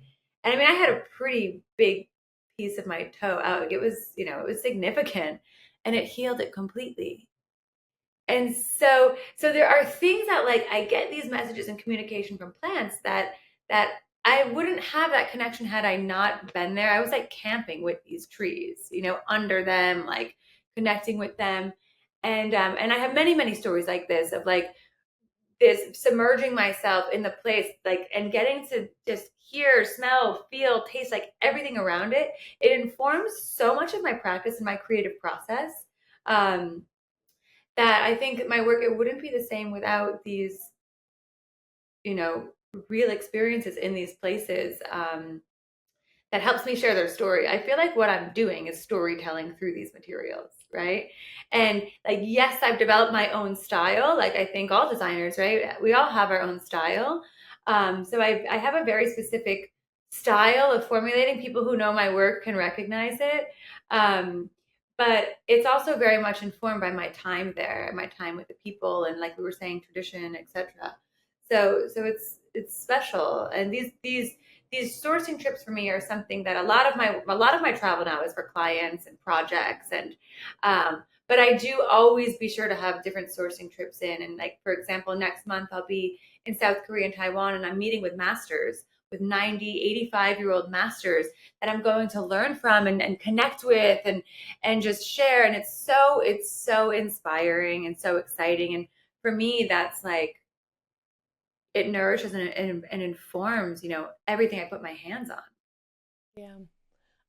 And I mean, I had a pretty big piece of my toe out. It was significant, and it healed it completely. And so there are things that like I get these messages and communication from plants that I wouldn't have that connection had I not been there. I was like camping with these trees, under them, like connecting with them. And I have many, many stories like this of like this submerging myself in the place, like, and getting to just hear, smell, feel, taste, like everything around it. It informs so much of my practice and my creative process. Um, that I think my work, it wouldn't be the same without these, you know, real experiences in these places, that helps me share their story. I feel like what I'm doing is storytelling through these materials, right? And like, yes, I've developed my own style. Like I think all designers, right? We all have our own style. So I have a very specific style of formulating. People who know my work can recognize it. Um, but it's also very much informed by my time there, my time with the people, and like we were saying, tradition, etc. So it's special, and these sourcing trips for me are something that a lot of my travel now is for clients and projects, and but I do always be sure to have different sourcing trips in. And like for example, next month I'll be in South Korea and Taiwan, and I'm meeting with masters, with 90, 85-year-old masters that I'm going to learn from and connect with, and just share. And it's so inspiring and so exciting. And for me, that's like, it nourishes and informs, everything I put my hands on. Yeah.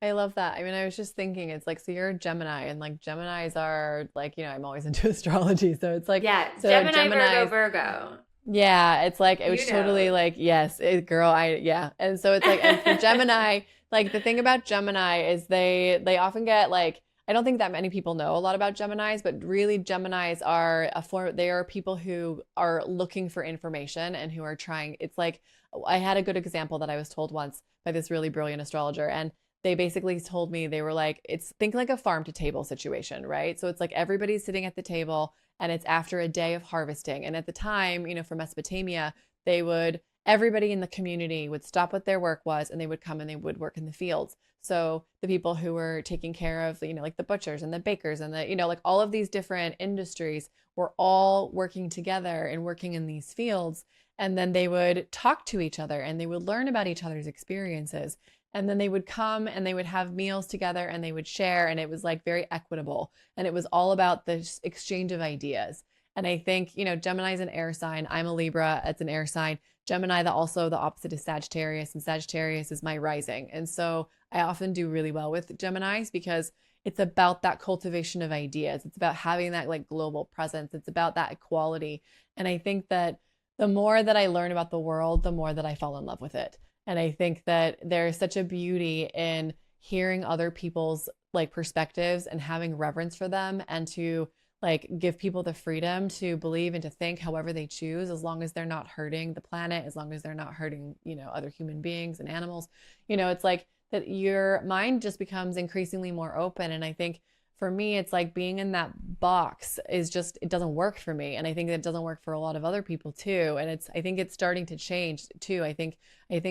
I love that. I mean, I was just thinking, it's like, so you're a Gemini, and like Geminis are like, I'm always into astrology. So it's like, Yeah, so Gemini, Virgo, Geminis, Virgo. yeah, it's like, it was You totally know. like, yes, girl, yeah. And so it's like, and for Gemini, like the thing about Gemini is they often get like, I don't think that many people know a lot about Geminis, but really Geminis are they are people who are looking for information and who are trying. It's like, I had a good example that I was told once by this really brilliant astrologer, and they basically told me, they were like, it's, think like a farm to table situation, right? So it's like everybody's sitting at the table, and it's after a day of harvesting. And at the time, for Mesopotamia, they would, everybody in the community would stop what their work was, and they would come and they would work in the fields. So the people who were taking care of, like the butchers and the bakers and the, like all of these different industries were all working together and working in these fields. And then they would talk to each other and they would learn about each other's experiences. And then they would come and they would have meals together and they would share. And it was like very equitable. And it was all about the exchange of ideas. And I think, Gemini is an air sign. I'm a Libra. It's an air sign. Gemini, also the opposite is Sagittarius, and Sagittarius is my rising. And so I often do really well with Geminis because it's about that cultivation of ideas. It's about having that like global presence. It's about that equality. And I think that the more that I learn about the world, the more that I fall in love with it. And I think that there's such a beauty in hearing other people's like perspectives and having reverence for them, and to like give people the freedom to believe and to think however they choose, as long as they're not hurting the planet, as long as they're not hurting, other human beings and animals. It's like that your mind just becomes increasingly more open. And I think for me, it's like being in that box is just, it doesn't work for me. And I think it doesn't work for a lot of other people too. And I think it's starting to change too. I think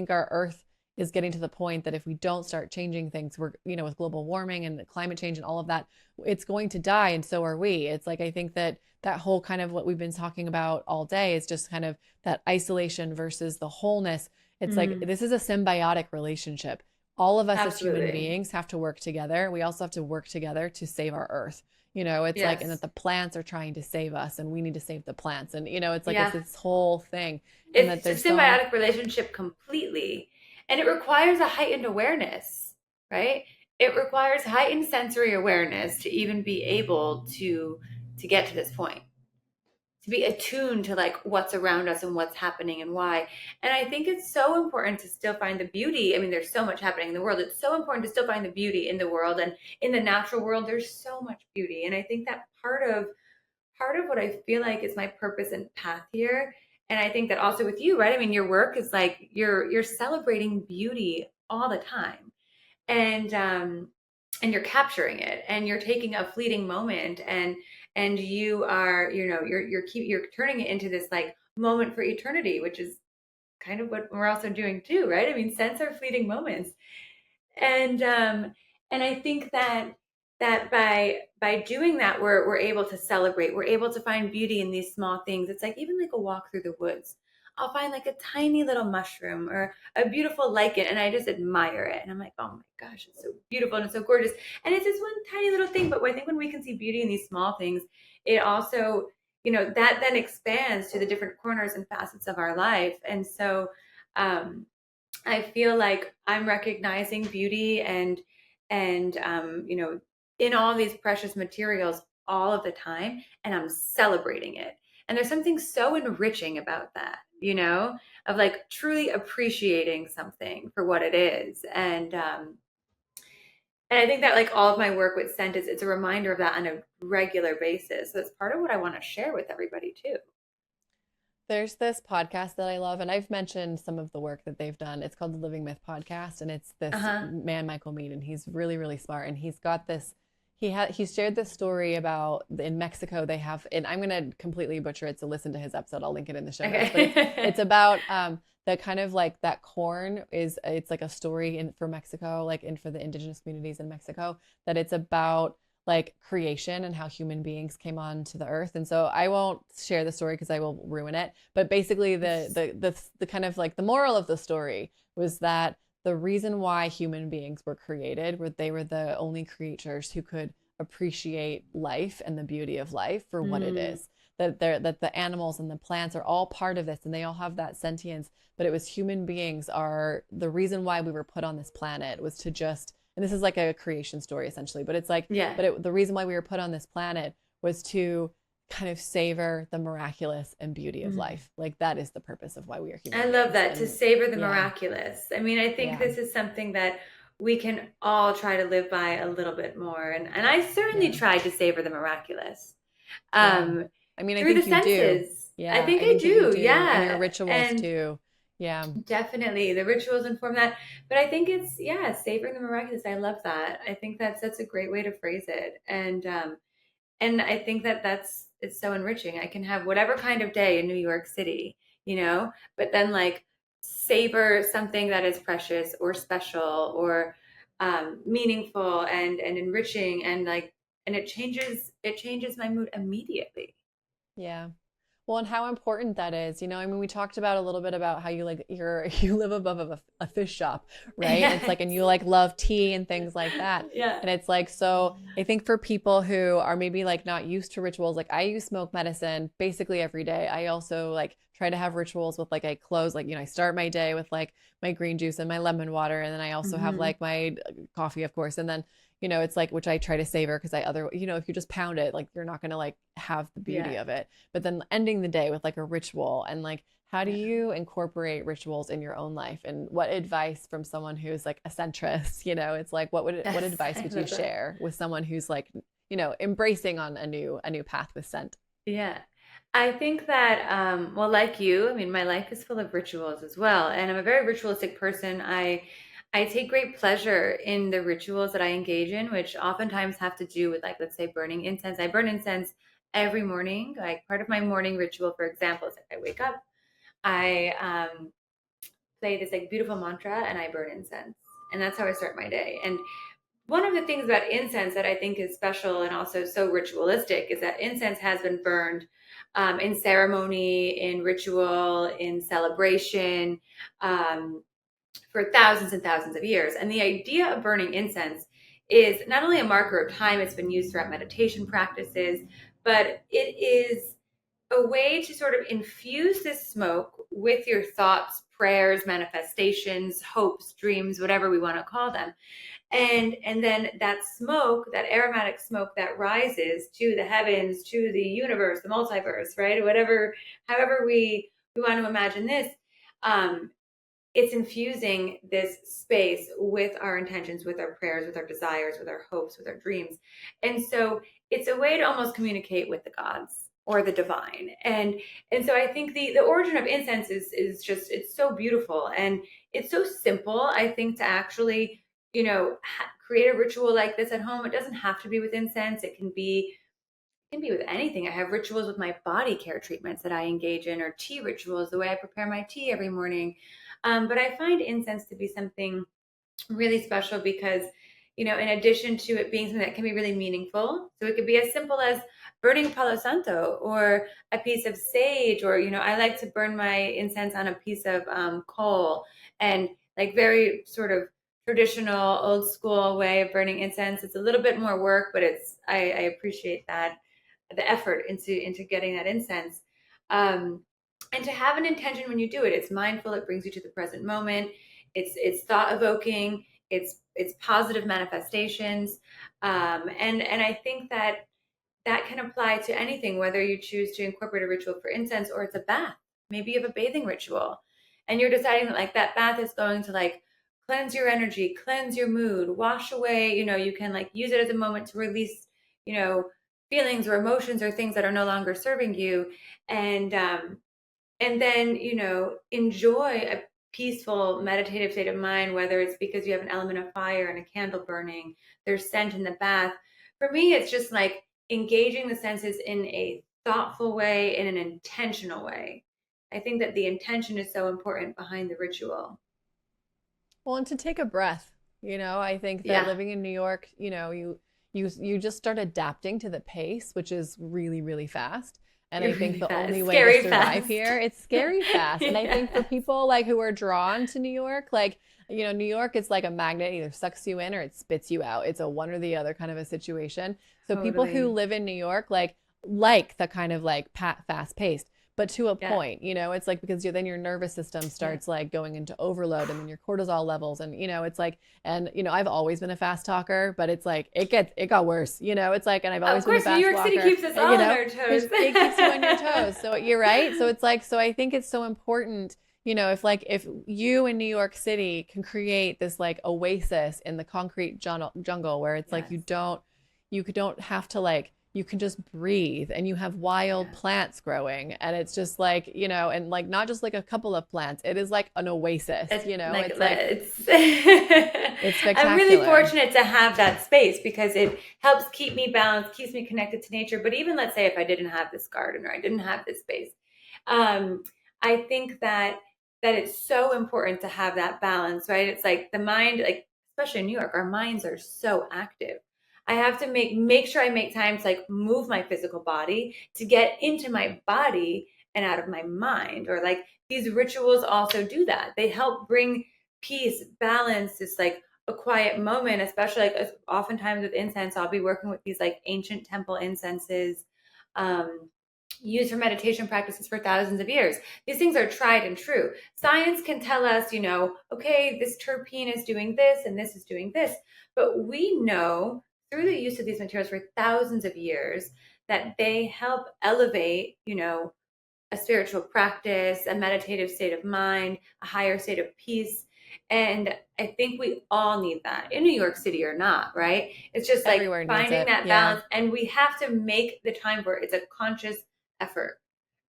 our earth is getting to the point that if we don't start changing things, we're, with global warming and climate change and all of that, it's going to die. And so are we. It's like, I think that whole kind of what we've been talking about all day is just kind of that isolation versus the wholeness. It's like, Mm, this is a symbiotic relationship. All of us as human absolutely. beings have to work together. We also have to work together to save our earth. It's like, and that Yes. the plants are trying to save us and we need to save the plants. And, it's like, it's Yeah. this whole thing. And that It's a there's so, symbiotic relationship completely. And it requires a heightened awareness, right? It requires heightened sensory awareness to even be able to get to this point, to be attuned to like what's around us and what's happening and why. And I think it's so important to still find the beauty. I mean, there's so much happening in the world. It's so important to still find the beauty in the world, and in the natural world. There's so much beauty. And I think that part of what I feel like is my purpose and path here. And I think that also with you, right? I mean, your work is like you're celebrating beauty all the time, and and you're capturing it, and you're taking a fleeting moment, and you are, you're turning it into this like moment for eternity, which is kind of what we're also doing too, right? I mean, scents are fleeting moments, and I think that by doing that, we're able to celebrate. We're able to find beauty in these small things. It's like even like a walk through the woods. I'll find like a tiny little mushroom or a beautiful lichen, and I just admire it. And I'm like, oh my gosh, it's so beautiful and it's so gorgeous. And it's this one tiny little thing, but I think when we can see beauty in these small things, it also, that then expands to the different corners and facets of our life. And so, um, I feel like I'm recognizing beauty and in all these precious materials all of the time, and I'm celebrating it. And there's something so enriching about that, of like truly appreciating something for what it is. And I think that like all of my work with scent is it's a reminder of that on a regular basis. So it's part of what I want to share with everybody too. there's this podcast that I love, and I've mentioned some of the work that they've done. It's called the Living Myth Podcast, and it's this Uh-huh. man, Michael Mead, and he's really, really smart. And he's got this, he's shared this story about in Mexico they have, and I'm gonna completely butcher it, so listen to his episode. I'll link it in the show notes. But it's Okay. about the kind of like that corn is, it's like a story in for Mexico, like in for the indigenous communities in Mexico, that it's about like creation and how human beings came onto the earth. And so I won't share the story because I will ruin it. But basically the kind of like the moral of the story was that the reason why human beings were created were they were the only creatures who could appreciate life and the beauty of life for what it Mm, is. That the animals and the plants are all part of this and they all have that sentience, but it was human beings are the reason why we were put on this planet was to just, and this is like a creation story essentially, but it's like, yeah. the reason why we were put on this planet was to kind of savor the miraculous and beauty of Mm. life. Like that is the purpose of why we are I human love beings. that, to And savor the yeah, miraculous. I mean, I think yeah, this is something that we can all try to live by a little bit more. And I certainly yeah, tried to savor the miraculous yeah. um, I mean, I through the think you do. senses. I Yeah, think I I think that you do. do in your Yeah. rituals And too. Yeah, definitely the rituals inform that. But I think it's, yeah, savoring the miraculous. I love that. I think that's a great way to phrase it. And I think that it's so enriching. I can have whatever kind of day in New York City, but then like savor something that is precious or special or meaningful and enriching, and like, and it changes my mood immediately. yeah. Well, and how important that is, I mean, we talked about a little bit about how you like you live above a fish shop, right? And it's like, and you Yes. like love tea and things like that. Yeah. And it's like, so I think for people who are maybe like not used to rituals, like I use smoke medicine basically every day. I also like try to have rituals with like I close, like, I start my day with like my green juice and my lemon water. And then I also have Hmm. like my coffee, of course. And then, it's like, which I try to savor because if you just pound it, like you're not going to like have the beauty Yeah. of it. But then ending the day with like a ritual, and like, how do Yeah. you incorporate rituals in your own life? And what advice from someone who's like a centrist, it's like, what Yes, advice I would you love that. share with someone who's like, embracing on a new path with scent? Yeah. I think that, well, like you, I mean, my life is full of rituals as well, and I'm a very ritualistic person. I take great pleasure in the rituals that I engage in, which oftentimes have to do with, like, let's say, burning incense. I burn incense every morning. Like, part of my morning ritual, for example, is like I wake up, I play this like beautiful mantra, and I burn incense, and that's how I start my day. And one of the things about incense that I think is special and also so ritualistic is that incense has been burned in ceremony, in ritual, in celebration for thousands and thousands of years. And the idea of burning incense is not only a marker of time, it's been used throughout meditation practices, but it is a way to sort of infuse this smoke with your thoughts, prayers, manifestations, hopes, dreams, whatever we want to call them. And then that smoke, that aromatic smoke that rises to the heavens, to the universe, the multiverse, right? Whatever, however we want to imagine this, um, it's infusing this space with our intentions, with our prayers, with our desires, with our hopes, with our dreams. And so it's a way to almost communicate with the gods or the divine. And so I think the origin of incense is just, it's so beautiful, and it's so simple, I think, to actually, create a ritual like this at home. It doesn't have to be with incense. It can be with anything. I have rituals with my body care treatments that I engage in, or tea rituals, the way I prepare my tea every morning. But I find incense to be something really special because, in addition to it being something that can be really meaningful, so it could be as simple as burning Palo Santo or a piece of sage, or, I like to burn my incense on a piece of coal, and like very sort of traditional, old school way of burning incense. It's a little bit more work, but I appreciate that the effort into getting that incense. And to have an intention when you do it, it's mindful. It brings you to the present moment. It's thought evoking. It's positive manifestations. And I think that that can apply to anything, whether you choose to incorporate a ritual for incense or it's a bath. Maybe you have a bathing ritual, and you're deciding that like that bath is going to like cleanse your energy, cleanse your mood, wash away. You can like use it as a moment to release, you know, feelings or emotions or things that are no longer serving you, and then enjoy a peaceful meditative state of mind, whether it's because you have an element of fire and a candle burning, there's scent in the bath. For me, it's just like engaging the senses in a thoughtful way, in an intentional way. I think that the intention is so important behind the ritual. Well, and to take a breath, I think that Yeah. living in New York, you just start adapting to the pace, which is really, really fast. And I You're think really the fast, only way to scary survive fast. here, it's scary fast. And I think for Yes, people like who are drawn to New York, like, New York is like a magnet, either sucks you in or it spits you out. It's a one or the other kind of a situation. So people who totally. live in New York, like the kind of like fast paced, but to a Yeah. point, it's like because then your nervous system Yeah. starts like going into overload, and then your cortisol levels, and it's like, and I've always been a fast talker, but it's like it got worse, it's like, and I've Of always been a course, New fast York City walker, keeps us and all on our toes. because it keeps you on your toes. So you're right. So it's like, so I think it's so important, if you in New York City can create this like oasis in the concrete jungle where it's like Yes. you don't have to like, you can just breathe, and you have wild Yeah. plants growing, and it's just like, and like not just like a couple of plants, it is like an oasis, It's like it's like, it's it's I'm really spectacular. fortunate to have that space because it helps keep me balanced, keeps me connected to nature. But even let's say if I didn't have this garden or I didn't have this space, um, I think that it's so important to have that balance, right? It's like the mind, like especially in New York, our minds are so active. I have to make sure I make time to like move my physical body to get into my body and out of my mind, or like these rituals also do that. They help bring peace, balance, this like a quiet moment, especially like oftentimes with incense, I'll be working with these like ancient temple incenses. Um, used for meditation practices for thousands of years. These things are tried and true. Science can tell us, okay, this terpene is doing this and this is doing this. But we know through the use of these materials for thousands of years that they help elevate, a spiritual practice, a meditative state of mind, a higher state of peace. And I think we all need that in New York City or not, right? It's just like Everywhere needs finding it. that Yeah. balance. And we have to make the time for it. It's a conscious effort.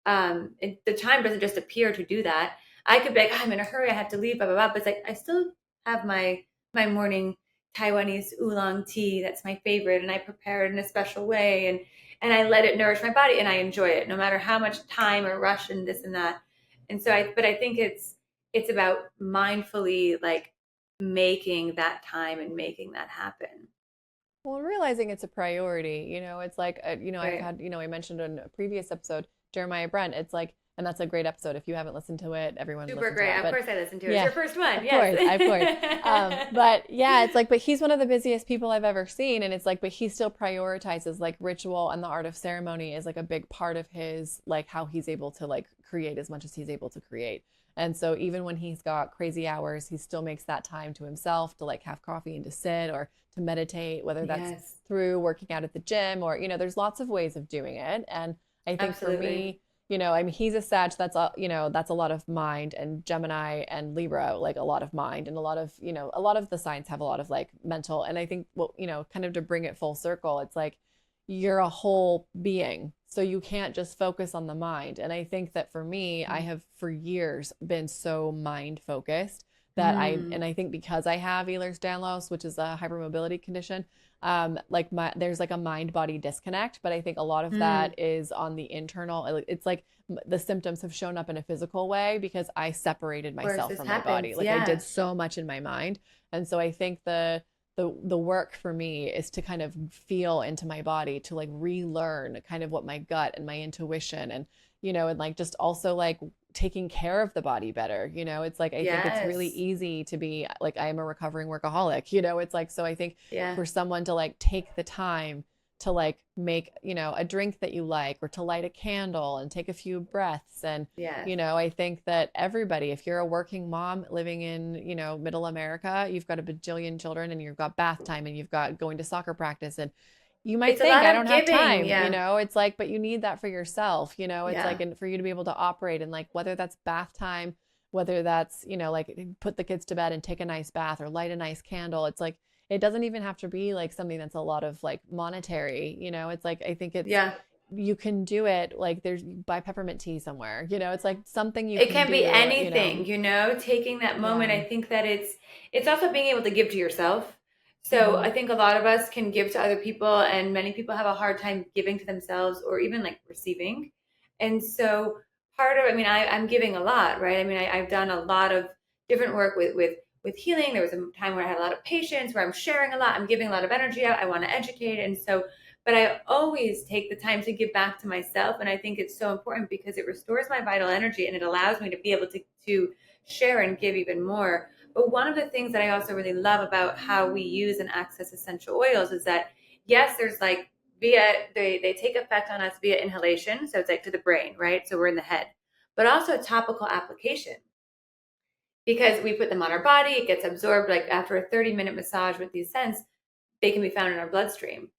The time doesn't just appear to do that. I could be like, I'm in a hurry, I have to leave, blah, blah, blah. But it's like, I still have my morning Taiwanese oolong tea. That's my favorite. And I prepare it in a special way. And I let it nourish my body and I enjoy it no matter how much time or rush and this and that. And so but I think it's about mindfully like making that time and making that happen. Well, realizing it's a priority, it's like, I've Right. had, I mentioned in a previous episode, Jeremiah Brent, it's like, and that's a great episode. If you haven't listened to it, everyone Super listen to great. that. Of But course I listened to it. It's yeah, your first one. of course, of course. Yes. But yeah, it's like, but he's one of the busiest people I've ever seen. And it's like, but he still prioritizes like ritual and the art of ceremony is like a big part of his, like how he's able to like create as much as he's able to create. And so even when he's got crazy hours, he still makes that time to himself to like have coffee and to sit or to meditate, whether that's Yes, through working out at the gym or, there's lots of ways of doing it. And I think for absolutely. me, I mean, he's a Sag, that's a, that's a lot of mind, and Gemini and Libra, like a lot of mind, and a lot of, a lot of the signs have a lot of like mental. And I think, well, kind of to bring it full circle, it's like you're a whole being. So you can't just focus on the mind. And I think that for me, I have for years been so mind focused that and Mm. I think because I have Ehlers-Danlos, which is a hypermobility condition, like there's like a mind body disconnect, but I think a lot of Mm. that is on the internal. It's like the symptoms have shown up in a physical way because I separated Of course, myself this from my body. happens. Like I did Yeah. so much in my mind. And so I think the work for me is to kind of feel into my body, to like relearn kind of what my gut and my intuition and and like just also like taking care of the body better. It's like I think it's really Yes. easy to be like I am a recovering workaholic. It's like so I think Yeah. for someone to like take the time to like make a drink that you like, or to light a candle and take a few breaths. And Yes. I think that everybody, if you're a working mom living in middle America, you've got a bajillion children and you've got bath time and you've got going to soccer practice, and you might It's a think lot I of don't have giving. time, Yeah. it's like, but you need that for yourself. It's like, Yeah. and for you to be able to operate, and like whether that's bath time, whether that's like put the kids to bed and take a nice bath or light a nice candle. It's like it doesn't even have to be like something that's a lot of like monetary. It's like I think it's Yeah. you can do it, like there's buy peppermint tea somewhere. It's like something you It can can be do. anything, taking that moment. Yeah. I think that it's also being able to give to yourself. So Mm-hmm. I think a lot of us can give to other people, and many people have a hard time giving to themselves or even like receiving. And so I mean, I'm giving a lot, right? I mean, I've done a lot of different work with healing. There was a time where I had a lot of patience, where I'm sharing a lot, I'm giving a lot of energy out. I want to educate, and so but I always take the time to give back to myself. And I think it's so important because it restores my vital energy and it allows me to be able to share and give even more. But one of the things that I also really love about how we use and access essential oils is that, yes, there's like they take effect on us via inhalation. So it's like to the brain, right? So we're in the head, but also topical application because we put them on our body. It gets absorbed like after a 30-minute massage with these scents, they can be found in our bloodstream.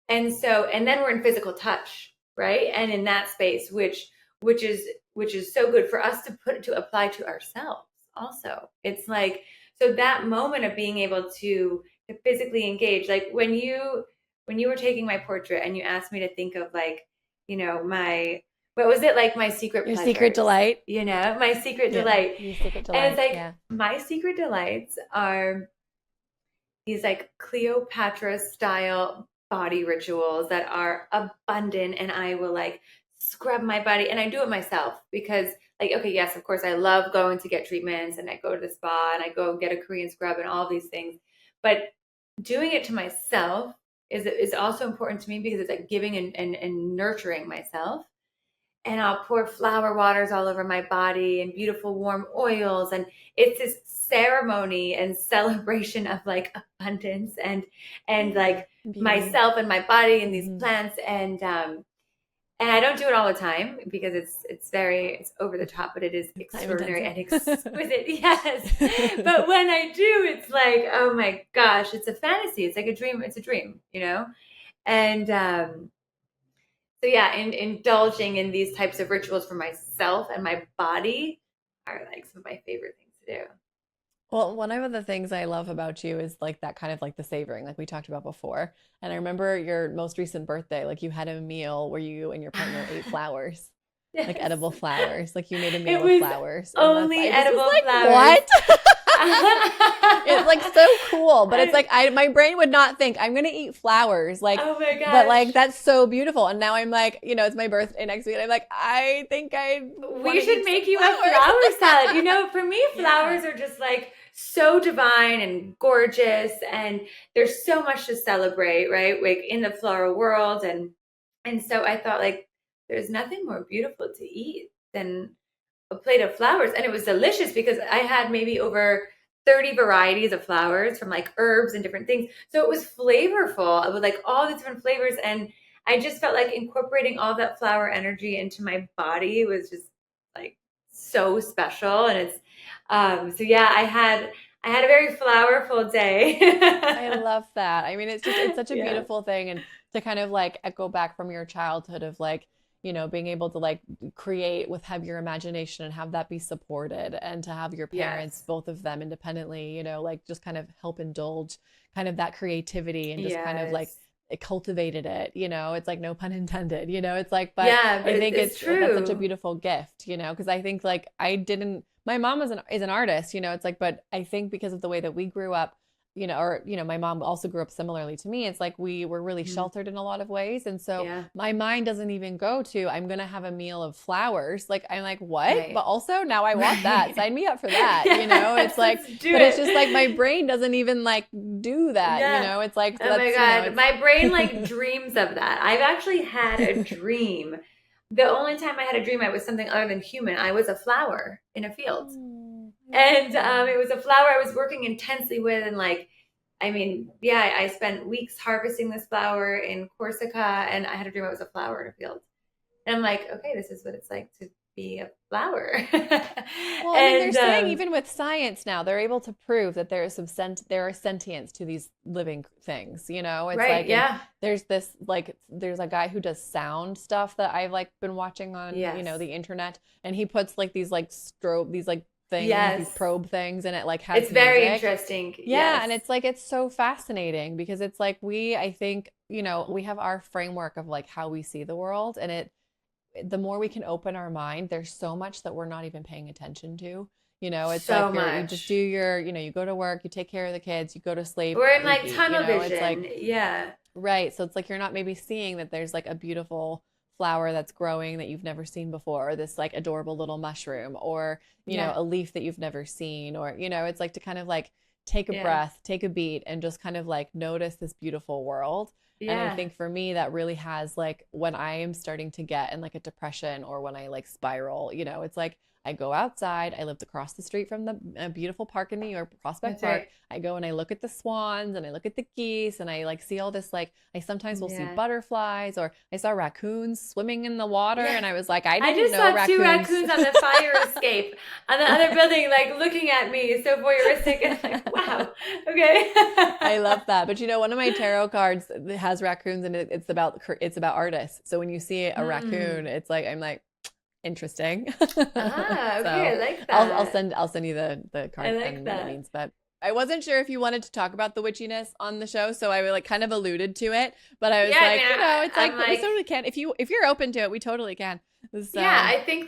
And then we're in physical touch, right? And in that space, which is which is so good for us to apply to ourselves also. It's like, so that moment of being able to physically engage, like when you were taking my portrait and you asked me to think of like, my what was it, like my secret Your secret pleasures, delight. my secret Yeah. delight. Your secret And it's delight. like Yeah. my secret delights are these like Cleopatra style body rituals that are abundant, and I will like scrub my body, and I do it myself because like, okay, yes, of course I love going to get treatments and I go to the spa and I go get a Korean scrub and all these things, but doing it to myself is also important to me because it's like giving and nurturing myself. And I'll pour flower waters all over my body and beautiful warm oils. And it's this ceremony and celebration of like abundance and Yeah. like Beauty. myself and my body and these Mm-hmm. plants. And I don't do it all the time because it's over the top, but it is Time extraordinary and intensive. exquisite. Yes. But when I do, it's like, oh my gosh, it's a fantasy. It's like a dream. It's a dream, you know? And so yeah, indulging in these types of rituals for myself and my body are like some of my favorite things to do. Well, one of the things I love about you is like that kind of like the savoring, like we talked about before. And I remember your most recent birthday, like you had a meal where you and your partner ate flowers, like Yes. edible flowers. Like you made a It meal of was flowers. And that's, only I just was edible like, flowers. what? It's like so cool, but it's I, like my brain would not think I'm gonna eat flowers. Like, oh my but like gosh. that's so beautiful. And now I'm like, it's my birthday next week. And I'm like, I think I want We to should eat some make you a flower flowers. salad. You know, for me, Yeah. flowers are just like so divine and gorgeous, and there's so much to celebrate, right? Like in the floral world, and so I thought like there's nothing more beautiful to eat than a plate of flowers. And it was delicious because I had maybe over 30 varieties of flowers from like herbs and different things. So it was flavorful with like all the different flavors. And I just felt like incorporating all that flower energy into my body was just like so special. And it's so yeah, I had a very flowerful day. I love that. I mean, it's such a Yeah. beautiful thing. And to kind of like echo back from your childhood of like, being able to like create with have your imagination and have that be supported and to have your parents, Yes. both of them independently, like just kind of help indulge kind of that creativity and just kind of like Yes. it cultivated it, it's like no pun intended, it's like, but Yeah, but I think it's that's such a true. beautiful gift, because I think like I didn't, my mom is an artist, it's like, but I think because of the way that we grew up, or, my mom also grew up similarly to me. It's like we were really Mhm. sheltered in a lot of ways. And so Yeah. my mind doesn't even go to, I'm going to have a meal of flowers. Like, I'm like, what? But Right. also now I want that. Right. Sign me up for that. It's Yes, like, let's do but it's just like my it. brain doesn't even like do that. Yeah. It's like, Oh my that's, God. it's, My brain like dreams of that. I've actually had a dream. The only time I had a dream I was something other than human, I was a flower in a field. oh, I love And that. it was a flower I was working intensely with. And like, I mean, yeah, I spent weeks harvesting this flower in Corsica, and I had a dream I was a flower in a field. And I'm like, okay, this is what it's like to be a flower. Well, I mean, they're And saying even with science now, they're able to prove that there is there are sentience to these living things. It's right, like, and yeah. there's this like, there's a guy who does sound stuff that I've like been watching on, Yes. the internet, and he puts like these like strobe, these like things, these Yes. probe things, and it like has It's very music. interesting. Yeah, Yes. and it's like it's so fascinating because it's like I think, we have our framework of like how we see the world, and the more we can open our mind, there's so much that we're not even paying attention to. It's So like you just do much. your, you go to work, you take care of the kids, you go to sleep, We're in like repeat. tunnel It's like, vision. Yeah. right. So it's like you're not maybe seeing that there's like a beautiful flower that's growing that you've never seen before, or this like adorable little mushroom, or, Yeah. a leaf that you've never seen, or, it's like to kind of like take a Yeah. breath, take a beat, and just kind of like notice this beautiful world. And I Yeah. think for me, that really has like when I am starting to get in like a depression or when I like spiral, it's like I go outside. I lived across the street from the beautiful park in New York, Prospect That's Park. right. I go and I look at the swans and I look at the geese and I like see all this, like, I sometimes will see Yeah. butterflies, or I saw raccoons swimming in the water. Yes. And I was like, I I didn't just know saw two raccoons. raccoons on the fire escape on the other building, like looking at me, so voyeuristic. And I'm like, wow, okay. I love that. But one of my tarot cards has raccoons and it's about artists. So when you see a raccoon, Hmm. it's like I'm like, interesting. Ah, okay. So I like I'll that. send you the I card like and what it that. means. But I wasn't sure if you wanted to talk about the witchiness on the show, so I like kind of alluded to it. But I was Yeah, I mean, like, it's like, I'm but we like, totally can. If you're open to it, we totally can. yeah, So I think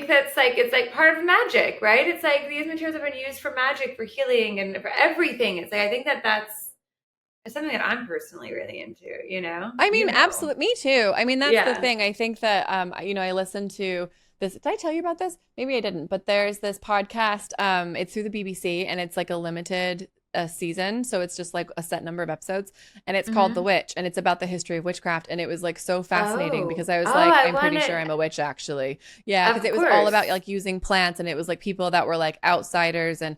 that's like it's like part of magic, right? It's like these materials have been used for magic, for healing, and for everything. It's like I think that that's something that I'm personally really into. You know, I mean, you know, absolutely. Me too. I mean, that's the yeah. thing. I think that, I listened to this. Did I tell you about this? Maybe I didn't, but there's this podcast. It's through the BBC and it's like a limited season. So it's just like a set number of episodes and it's called The Hmm. Witch and it's about the history of witchcraft. And it was like so fascinating because I was Oh, like, I I'm want pretty sure it. I'm a witch actually. Yeah. Cause Of it was all about course. like using plants and it was like people that were like outsiders and,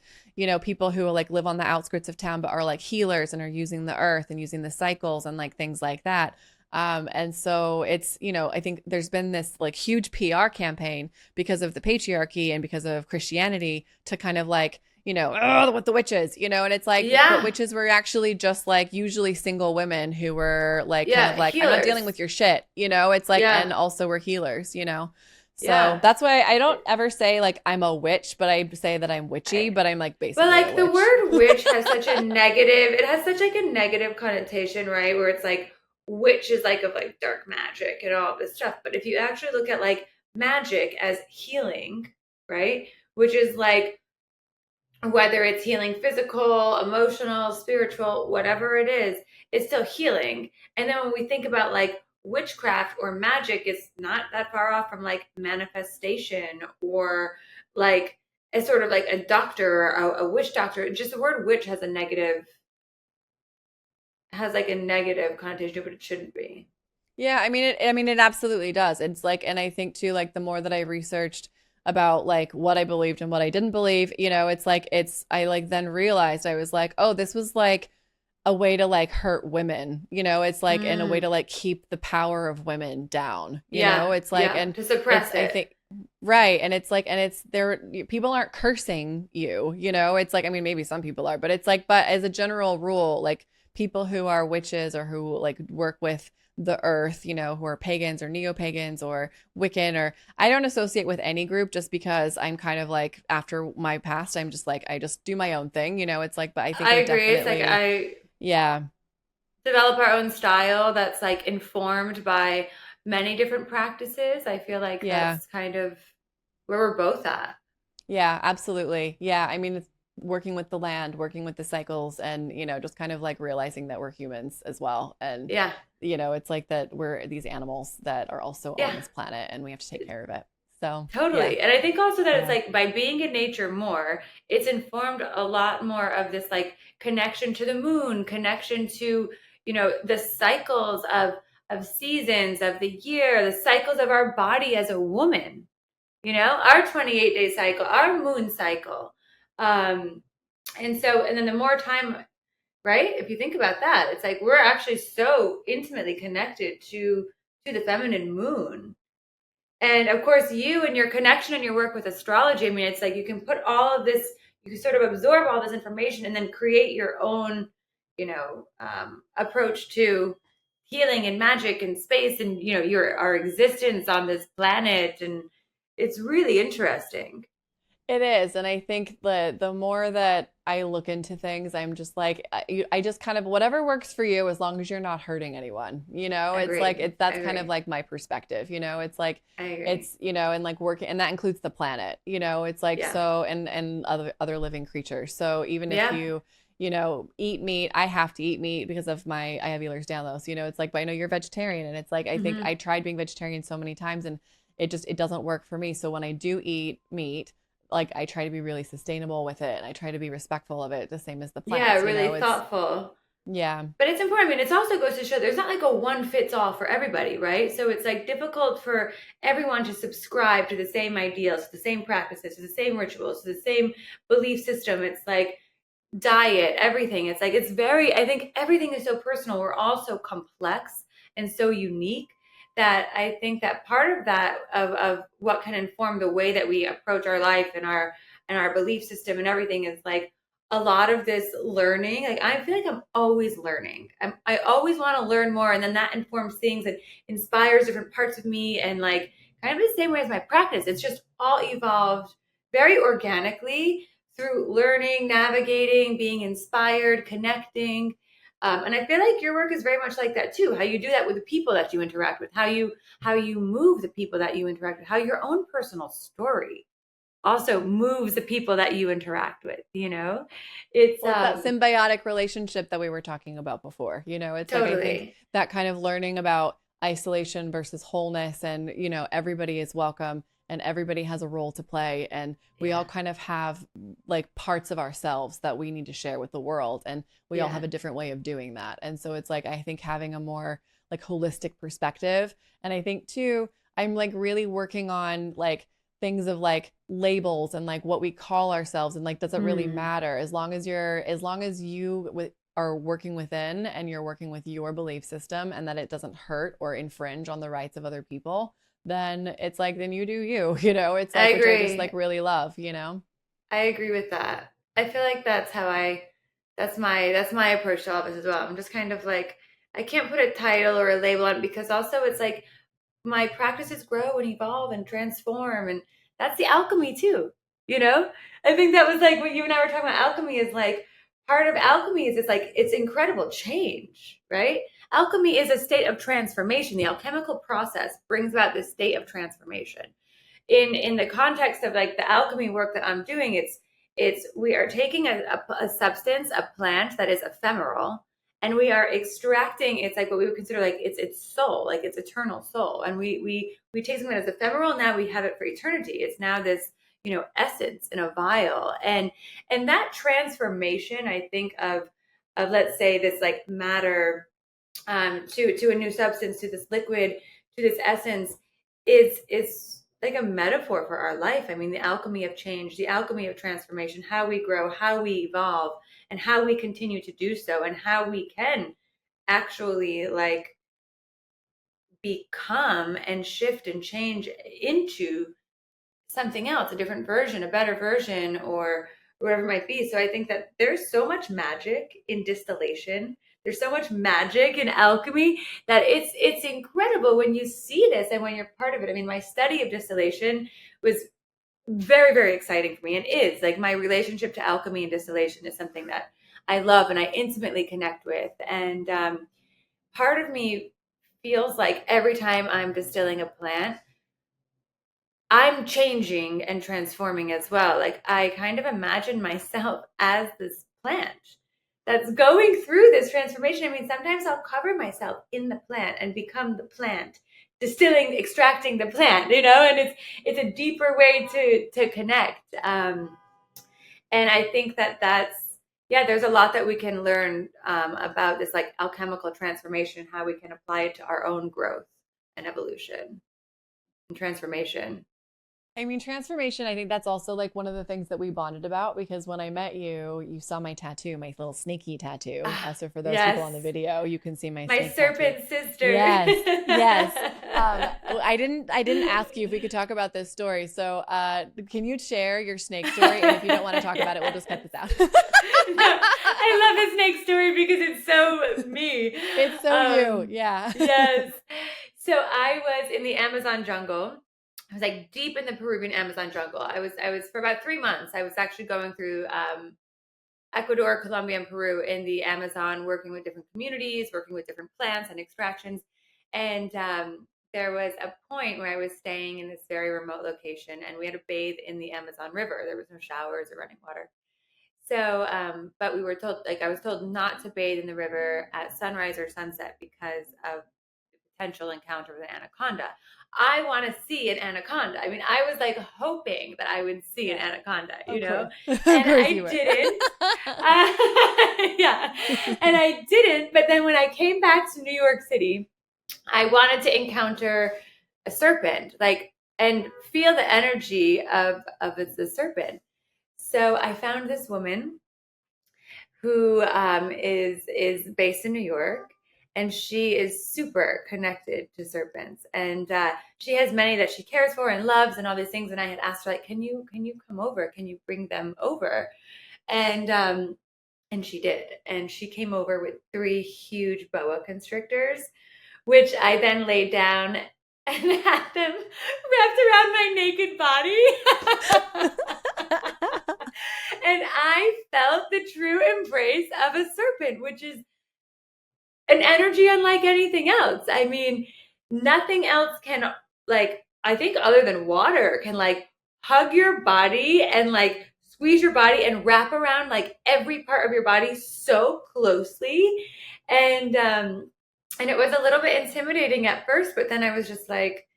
people who like live on the outskirts of town, but are like healers and are using the earth and using the cycles and like things like that. And so it's, I think there's been this like huge PR campaign because of the patriarchy and because of Christianity to kind of like, oh, with the witches, and it's like, but Yeah. witches were actually just like usually single women who were like, kind of Yeah. like, I'm not dealing Healers. with your shit, it's like, and Yeah. also we're healers. So Yeah. that's why I don't ever say like I'm a witch, but I say that I'm witchy, but I'm like But basically a like the witch. word witch has such a negative, it has such like a negative connotation, right? Where it's like witch is like of like dark magic and all this stuff. But if you actually look at like magic as healing, right? Which is like whether it's healing physical, emotional, spiritual, whatever it is, it's still healing. And then when we think about like witchcraft or magic, it's not that far off from like manifestation or like a sort of like a doctor, a witch doctor. Just the word witch has a negative, has like a negative connotation, but it shouldn't be. Yeah, I mean it absolutely does. It's like, and I think too, like the more that I researched about like what I believed and what I didn't believe, it's like I like then realized I was like, oh, this was like a way to like hurt women, it's like in a way Mm, to like keep the power of women down, yeah, it's like, yeah, and to it's, suppress I it. think, right. And it's like, and it's there, people aren't cursing you, it's like, I mean, maybe some people are, but it's like, but as a general rule, like people who are witches or who like work with the earth, who are pagans or neo-pagans or Wiccan, or I don't associate with any group just because I'm kind of like after my past, I'm just like I just do my own thing, it's like, but I think I I agree. It's like definitely, I yeah, develop our own style that's like informed by many different practices. I feel like yeah, that's kind of where we're both at. yeah, absolutely. Yeah, I mean, it's working with the land, working with the cycles, and just kind of like realizing that we're humans as well. And Yeah. it's like that we're these animals that are also Yeah. on this planet and we have to take care of it. So, yeah. Totally. And I think also that it's Yeah. like by being in nature more, it's informed a lot more of this like connection to the moon, connection to, the cycles of seasons of the year, the cycles of our body as a woman, our 28-day cycle, our moon cycle. Um and then the more time, right? If you think about that, it's like we're actually so intimately connected to the feminine moon. And of course, you and your connection and your work with astrology, I mean, it's like you can put all of this, you can sort of absorb all this information and then create your own, approach to healing and magic and space and, your our existence on this planet. And it's really interesting. It is, and I think the more that I look into things, I'm just like I just kind of whatever works for you as long as you're not hurting anyone. It's like Agreed. it's that's kind of Agree. like my perspective. It's like I agree. it's and like working, and that includes the planet. It's like Yeah. so, and other living creatures. So even if Yeah. you eat meat, I have to eat meat because of my I have Ehlers-Danlos. It's like, but I know you're vegetarian, and it's like I think Hmm. I tried being vegetarian so many times, and it doesn't work for me. So when I do eat meat, like I try to be really sustainable with it and I try to be respectful of it, the same as the Yeah. plants, Really it's thoughtful. yeah. But it's important. I mean, it also goes to show there's not like a one fits all for everybody, right? So it's like difficult for everyone to subscribe to the same ideals, to the same practices, to the same rituals, to the same belief system. It's like diet, everything. It's like it's very, I think everything is so personal. We're all so complex and so unique that I think that part of that of what can inform the way that we approach our life and our belief system and everything is like a lot of this learning. Like I feel like I'm always learning. I always want to learn more, and then that informs things and inspires different parts of me, and like kind of the same way as my practice. It's just all evolved very organically through learning, navigating, being inspired, connecting. And I feel like your work is very much like that too. How you do that with the people that you interact with, how you move the people that you interact with, how your own personal story also moves the people that you interact with. It's Well, it's that symbiotic relationship that we were talking about before. It's like I think totally, that kind of learning about isolation versus wholeness, and everybody is welcome and everybody has a role to play, and we all yeah, kind of have like parts of ourselves that we need to share with the world, and we all yeah, have a different way of doing that. And so it's like I think having a more like holistic perspective, and I think too I'm like really working on like things of like labels and like what we call ourselves, and like does it really mm, matter as long as you with are working within and you're working with your belief system and that it doesn't hurt or infringe on the rights of other people, then it's like, then you do you, it's I like, which I just like agree. really love. I agree with that. I feel like that's my approach to all this as well. I'm just kind of like, I can't put a title or a label on it, because also it's like my practices grow and evolve and transform, and that's the alchemy too. you know I think that was like what you and I were talking about. Alchemy is like, part of alchemy is, it's like, it's incredible change, right? Alchemy is a state of transformation. The alchemical process brings about this state of transformation. In the context of like the alchemy work that I'm doing, it's we are taking a substance, a plant that is ephemeral, and we are extracting, it's like what we would consider like its soul, like its eternal soul. And we take something that's ephemeral, now we have it for eternity. It's now this, essence in a vial. And that transformation, I think of, let's say, this like matter, to a new substance, to this liquid, to this essence, is like a metaphor for our life. I mean, the alchemy of change, the alchemy of transformation, how we grow, how we evolve, and how we continue to do so, and how we can actually like become and shift and change into something else, a different version, a better version, or whatever it might be. So I think that there's so much magic in distillation. There's so much magic in alchemy that it's incredible when you see this and when you're part of it. I mean, my study of distillation was very, very exciting for me, and is like, my relationship to alchemy and distillation is something that I love and I intimately connect with. And part of me feels like every time I'm distilling a plant, I'm changing and transforming as well. Like, I kind of imagine myself as this plant that's going through this transformation. I mean, sometimes I'll cover myself in the plant and become the plant, distilling, extracting the plant, and it's a deeper way to connect. And I think that's, yeah, there's a lot that we can learn about this like alchemical transformation, how we can apply it to our own growth and evolution and transformation. I mean, transformation, I think that's also like one of the things that we bonded about, because when I met you, you saw my tattoo, my little snaky tattoo. Ah, So for those people on the yes. video, you can see my My snake tattoo. serpent sister. Yes, yes. I didn't ask you if we could talk about this story. So, can you share your snake story? And if you don't want to talk about it, we'll just cut this out. No, I love the snake story because it's so me. It's so you, yeah. Yes. So I was in the Amazon jungle. I was like deep in the Peruvian Amazon jungle. I was for about 3 months. I was actually going through Ecuador, Colombia, and Peru in the Amazon, working with different communities, working with different plants and extractions. And there was a point where I was staying in this very remote location, and we had to bathe in the Amazon River. There was no showers or running water. So, but we were told, like, I was told not to bathe in the river at sunrise or sunset because of the potential encounter with an anaconda. I want to see an anaconda. I mean, I was like hoping that I would see an Yeah, anaconda, of course. Of and course you I were. didn't. Yeah, and I didn't. But then when I came back to New York City, I wanted to encounter a serpent, like, and feel the energy of it's the serpent. So I found this woman who is based in New York, and she is super connected to serpents, and she has many that she cares for and loves and all these things. And I had asked her, like, can you come over? Can you bring them over? And she did, and she came over with three huge boa constrictors, which I then laid down and had them wrapped around my naked body. And I felt the true embrace of a serpent, which is an energy unlike anything else. I mean, nothing else can, like, I think other than water, can like hug your body and like squeeze your body and wrap around like every part of your body so closely. And it was a little bit intimidating at first, but then I was just like,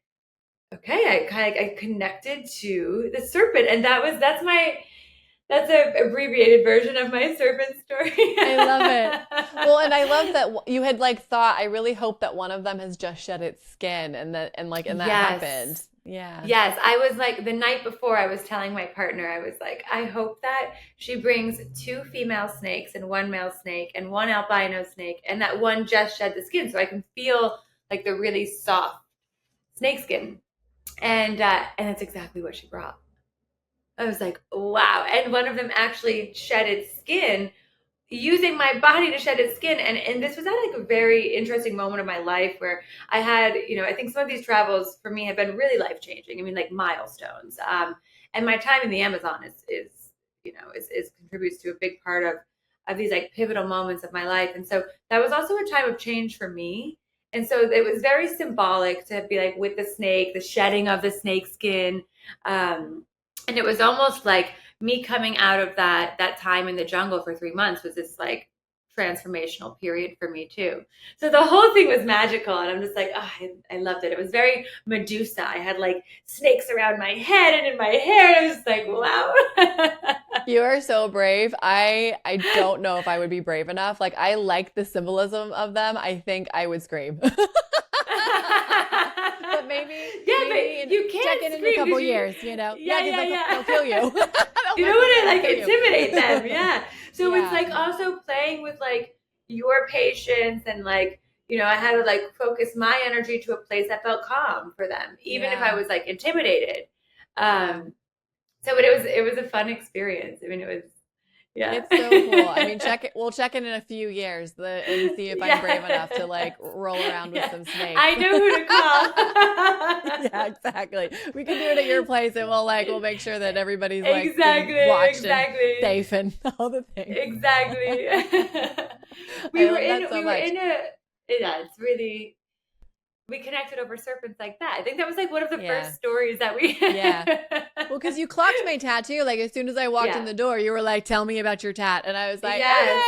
okay, I connected to the serpent, and that's a abbreviated version of my serpent story. I love it. Well, and I love that you had like thought, I really hope that one of them has just shed its skin, and that Yes. happened. Yeah. Yes, I was like the night before I was telling my partner, I was like, I hope that she brings two female snakes and one male snake and one albino snake, and that one just shed the skin so I can feel like the really soft snake skin. And that's exactly what she brought. I was like, wow. And one of them actually shedded skin using my body to shed its skin. And this was at like a very interesting moment of my life where I had, I think some of these travels for me have been really life changing. I mean, like milestones. And my time in the Amazon is contributes to a big part of these like pivotal moments of my life. And so that was also a time of change for me. And so it was very symbolic to be like with the snake, the shedding of the snake skin. And it was almost like me coming out of that time in the jungle for 3 months was this like transformational period for me too. So the whole thing was magical, and I'm just like, oh, I loved it. It was very Medusa. I had like snakes around my head and in my hair. And I was just like, wow. You are so brave. I don't know if I would be brave enough. Like I like the symbolism of them. I think I would scream. But Yeah, maybe but you check can't in a scream couple because you, years, you know? Yeah, yeah, because yeah, they'll kill yeah. you. They'll You don't mess with want you to and like kill intimidate them. you. Yeah. So it's Yeah. like also playing with like your patience and like, I had to like focus my energy to a place that felt calm for them, even if I Yeah. was like intimidated. Yeah. So but it was a fun experience. I mean, it was, yeah. It's so cool. I mean, we'll check in a few years and see if I'm brave enough to Yeah. like roll around with Yeah. some snakes. I know who to Yeah, call. exactly. We can do it at your place and we'll make sure that everybody's like being Exactly, watched and exactly. safe and all the things. Exactly. I we were love in that so we were much. in a yeah, it's really we connected over serpents like that. I think that was like one of the Yeah. first stories that we Yeah. Well, because you clocked my tattoo. Like as soon as I walked in Yeah. the door, you were like, "Tell me about your tat," and I was like, Yes.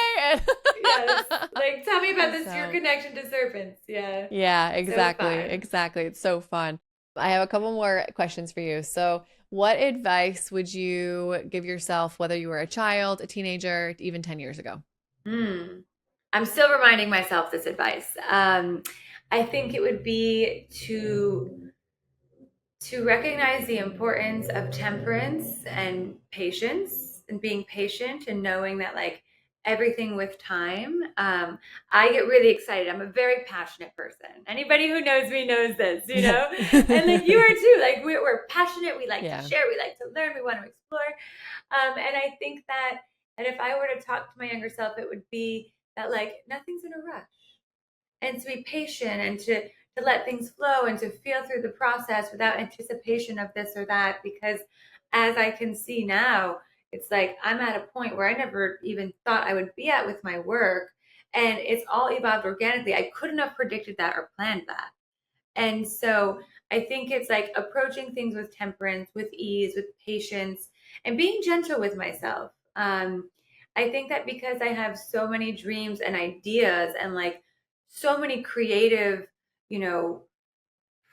Yes. "Okay." Like tell me about this your So connection to serpents. Yeah. yeah, So exactly, fun. exactly. It's so fun. I have a couple more questions for you. So, what advice would you give yourself, whether you were a child, a teenager, even 10 years ago? Hmm. I'm still reminding myself this advice. I think it would be to recognize the importance of temperance and patience and being patient and knowing that like everything with time. I get really excited. I'm a very passionate person. Anybody who knows me knows this, Yes. and like you are too. Like we're passionate, we like to Yeah. share, we like to learn, we want to explore. And I think that if I were to talk to my younger self, it would be that like nothing's in a rush, and to be patient and to let things flow and to feel through the process without anticipation of this or that. Because as I can see now, it's like I'm at a point where I never even thought I would be at with my work, and it's all evolved organically. I couldn't have predicted that or planned that. And so I think it's like approaching things with temperance, with ease, with patience, and being gentle with myself. I think that because I have so many dreams and ideas and like so many creative, you know,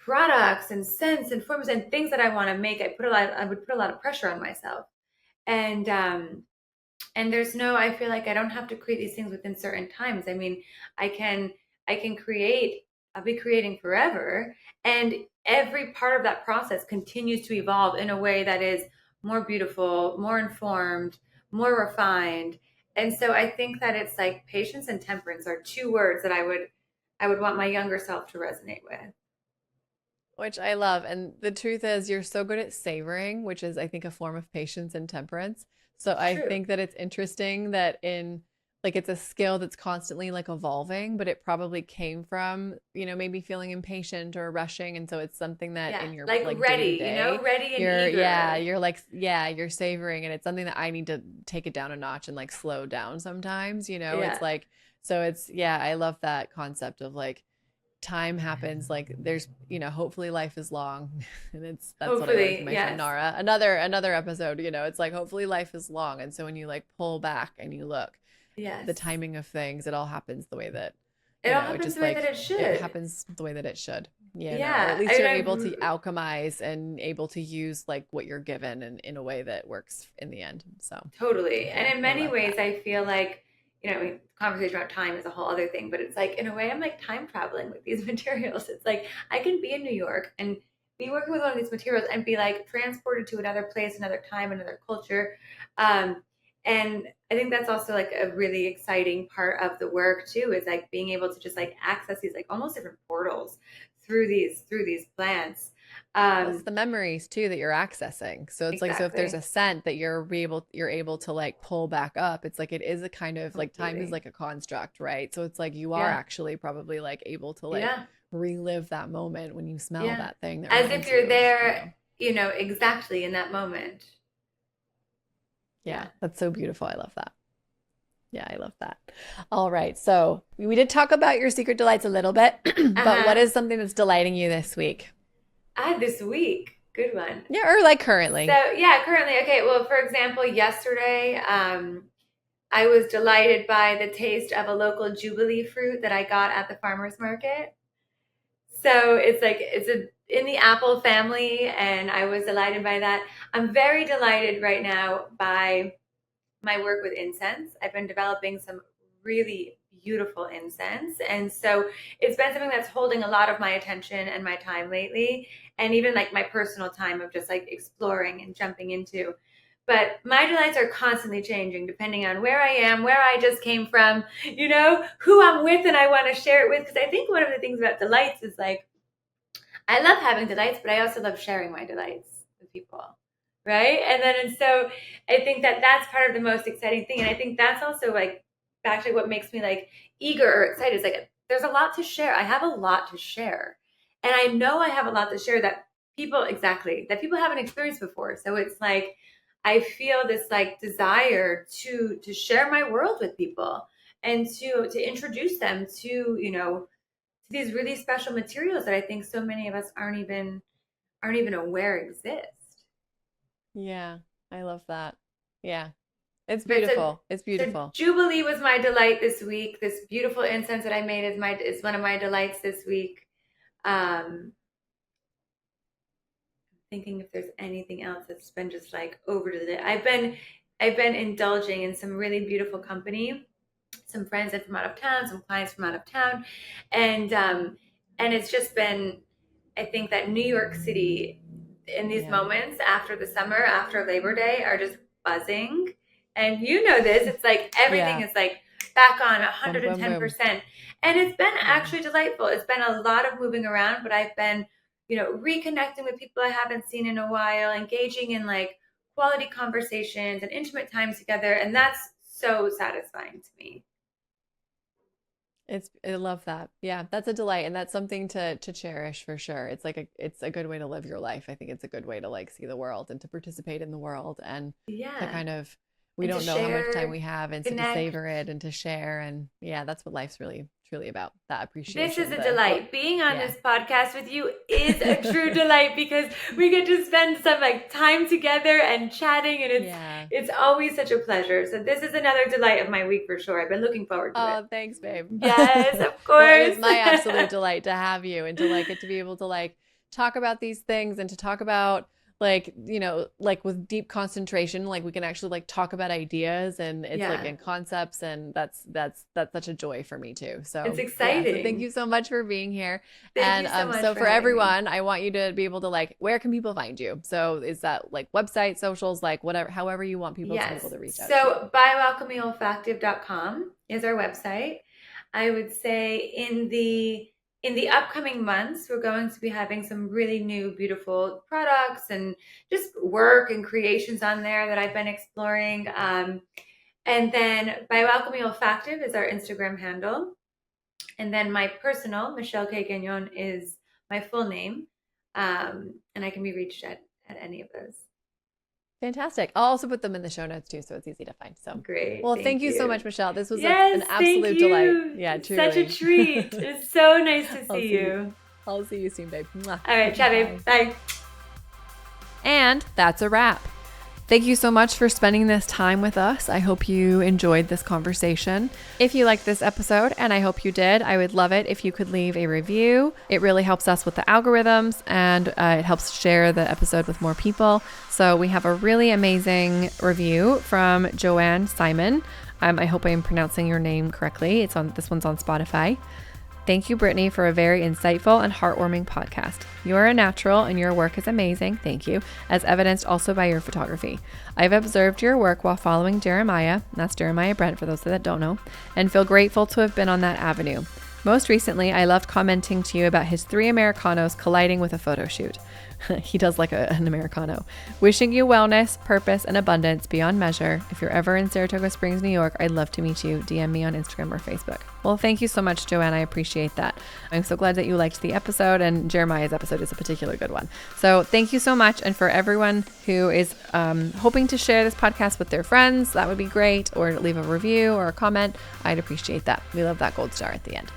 products and scents and forms and things that I want to make, I would put a lot of pressure on myself. And there's no, I feel like I don't have to create these things within certain times. I mean, i can I can create, I'll be creating forever, and every part of that process continues to evolve in a way that is more beautiful, more informed, more refined. And so I think that it's like patience and temperance are two words that I would want my younger self to resonate with. Which I love. And the truth is, you're so good at savoring, which is, I think, a form of patience and temperance. So It's I true. think that it's interesting that like, it's a skill that's constantly like evolving, but it probably came from, maybe feeling impatient or rushing. And so it's something that Yeah, in your like like day to ready, day, ready and eager. you're savoring. And it's something that I need to take it down a notch and like slow down sometimes, it's Yeah, like, so yeah, I love that concept of like, time happens, like there's hopefully life is long. And that's what I learned from hopefully, my friend yes, Nara, another episode. It's like hopefully life is long, and so when you like pull back and you look, the yes. timing of things, it all happens the way that It all it happens just the way that like it it should. happens the way that it should, or at Yeah, least I mean, you're able to alchemize and able to use like what you're given in a way that works in the end. So totally. And yeah, in I many love ways, that. I feel like, I mean, conversation about time is a whole other thing, but it's like, in a way, I'm like time traveling with these materials. It's like I can be in New York and be working with one of these materials and be like transported to another place, another time, another culture. And I think that's also like a really exciting part of the work too, is like being able to just like access these like almost different portals through these plants. Well, it's the memories too that you're accessing. So it's like, so if there's a Exactly. scent that you're able to like pull back up, it's like it is a kind of like time is Completely. like a construct, right? So it's like you are Yeah. actually probably like able to like Yeah. relive that moment when you smell Yeah. that thing that As if reminds you're you of, there, exactly in that moment. yeah, Yeah. that's so beautiful. I love that. Yeah, I love that. All right. So we did talk about your secret delights a little bit, but what Uh-huh. is something that's delighting you this week? This week. Good one. Yeah, or like So currently. yeah, currently, okay. Well, for example, yesterday, I was delighted by the taste of a local Jubilee fruit that I got at the farmer's market. So it's like it's a in the apple family, and I was delighted by that. I'm very delighted right now by my work with incense. I've been developing some really beautiful incense. And so it's been something that's holding a lot of my attention and my time lately, and even like my personal time of just like exploring and jumping into. But my delights are constantly changing depending on where I am, where I just came from, who I'm with, and I want to share it with. Because I think one of the things about delights is like, I love having delights, but I also love sharing my delights with people. Right. And so I think that that's part of the most exciting thing. And I think that's also like actually what makes me like eager or excited. It's like there's a lot to share. I have a lot to share. And I know I have a lot to share that people haven't experienced before. So it's like I feel this like desire to share my world with people and to introduce them to, these really special materials that I think so many of us aren't even aware exist. Yeah, I love that. Yeah, it's But so beautiful. It's so beautiful. Jubilee was my delight this week. This beautiful incense that I made is one of my delights this week. Thinking if there's anything else that's been just like over to the I've been indulging in some really beautiful company, some friends that from out of town, some clients from out of town, and it's just been, I think that New York City in these Yeah. moments after the summer, after Labor Day, are just buzzing. And you know this, it's like everything Yeah. is like back on Boom, boom, boom. 110%. And it's been Yeah. actually delightful. It's been a lot of moving around, but I've been, reconnecting with people I haven't seen in a while, engaging in like quality conversations and intimate times together. And that's so satisfying to me. I love that. Yeah, that's a delight and that's something to cherish for sure. It's a good way to live your life. I think it's a good way to like see the world and to participate in the world and to Yeah. kind of we And to don't know how much time share, we have and so to connect. savor it and to share and yeah, that's what life's really truly about. That This is appreciation. a The what delight. Being on yeah. this podcast with you is a true delight because we get to spend some like time together and chatting, and it's Yeah. it's always such a pleasure. So this is another delight of my week for sure. I've been looking forward to it. Oh, thanks, babe. Yes, of Well, it course. is my absolute delight to have you and to like get to be able to like talk about these things and to talk about like, like with deep concentration, like we can actually like talk about ideas and it's like Yeah, in concepts and that's such a joy for me too. it's So, yeah, so thank exciting. you so much for being here. Thank And you so much so for for having me. everyone, I want you to be able to like where can people find you? So, is that like website, socials, like whatever however you want people to be able Yes. to reach out to you. So bioalchemyolfactive.com is our website. I would say in the upcoming months, we're going to be having some really new, beautiful products and just work and creations on there that I've been exploring. And then Bioalchemy Olfactive is our Instagram handle. And then my personal, Michelle K. Gagnon, is my full name. And I can be reached at any of those. Fantastic. I'll also put them in the show notes too, so it's easy to find. So, Great. well, thank Thank you so you. much, Michelle. This was an Yes, thank absolute delight. you. Yeah, It's such a truly. treat. It's so nice to I'll see see you. you. I'll see you soon, babe. Mwah. All right, ciao, babe. Bye. Bye. And that's a wrap. Thank you so much for spending this time with us. I hope you enjoyed this conversation. If you liked this episode, and I hope you did, I would love it if you could leave a review. It really helps us with the algorithms and it helps share the episode with more people. So we have a really amazing review from Joanne Simon. I hope I'm pronouncing your name correctly. This one's on Spotify. Thank you, Brittany, for a very insightful and heartwarming podcast. You are a natural and your work is amazing. Thank you, as evidenced also by your photography. I've observed your work while following Jeremiah, that's Jeremiah Brent for those that don't know, and feel grateful to have been on that avenue. Most recently, I loved commenting to you about his 3 Americanos colliding with a photo shoot. He does like an Americano. Wishing you wellness, purpose, and abundance beyond measure. If you're ever in Saratoga Springs, New York, I'd love to meet you. DM me on Instagram or Facebook. Well, thank you so much, Joanne. I appreciate that. I'm so glad that you liked the episode, and Jeremiah's episode is a particular good one. So thank you so much. And for everyone who is hoping to share this podcast with their friends, that would be great. Or leave a review or a comment. I'd appreciate that. We love that gold star at the end.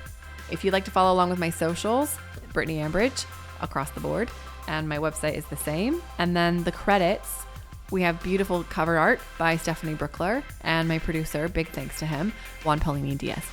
If you'd like to follow along with my socials, Brittany Ambridge across the board. And my website is the same. And then the credits, we have beautiful cover art by Stephanie Brookler and my producer, big thanks to him, Juan Paulini Diaz.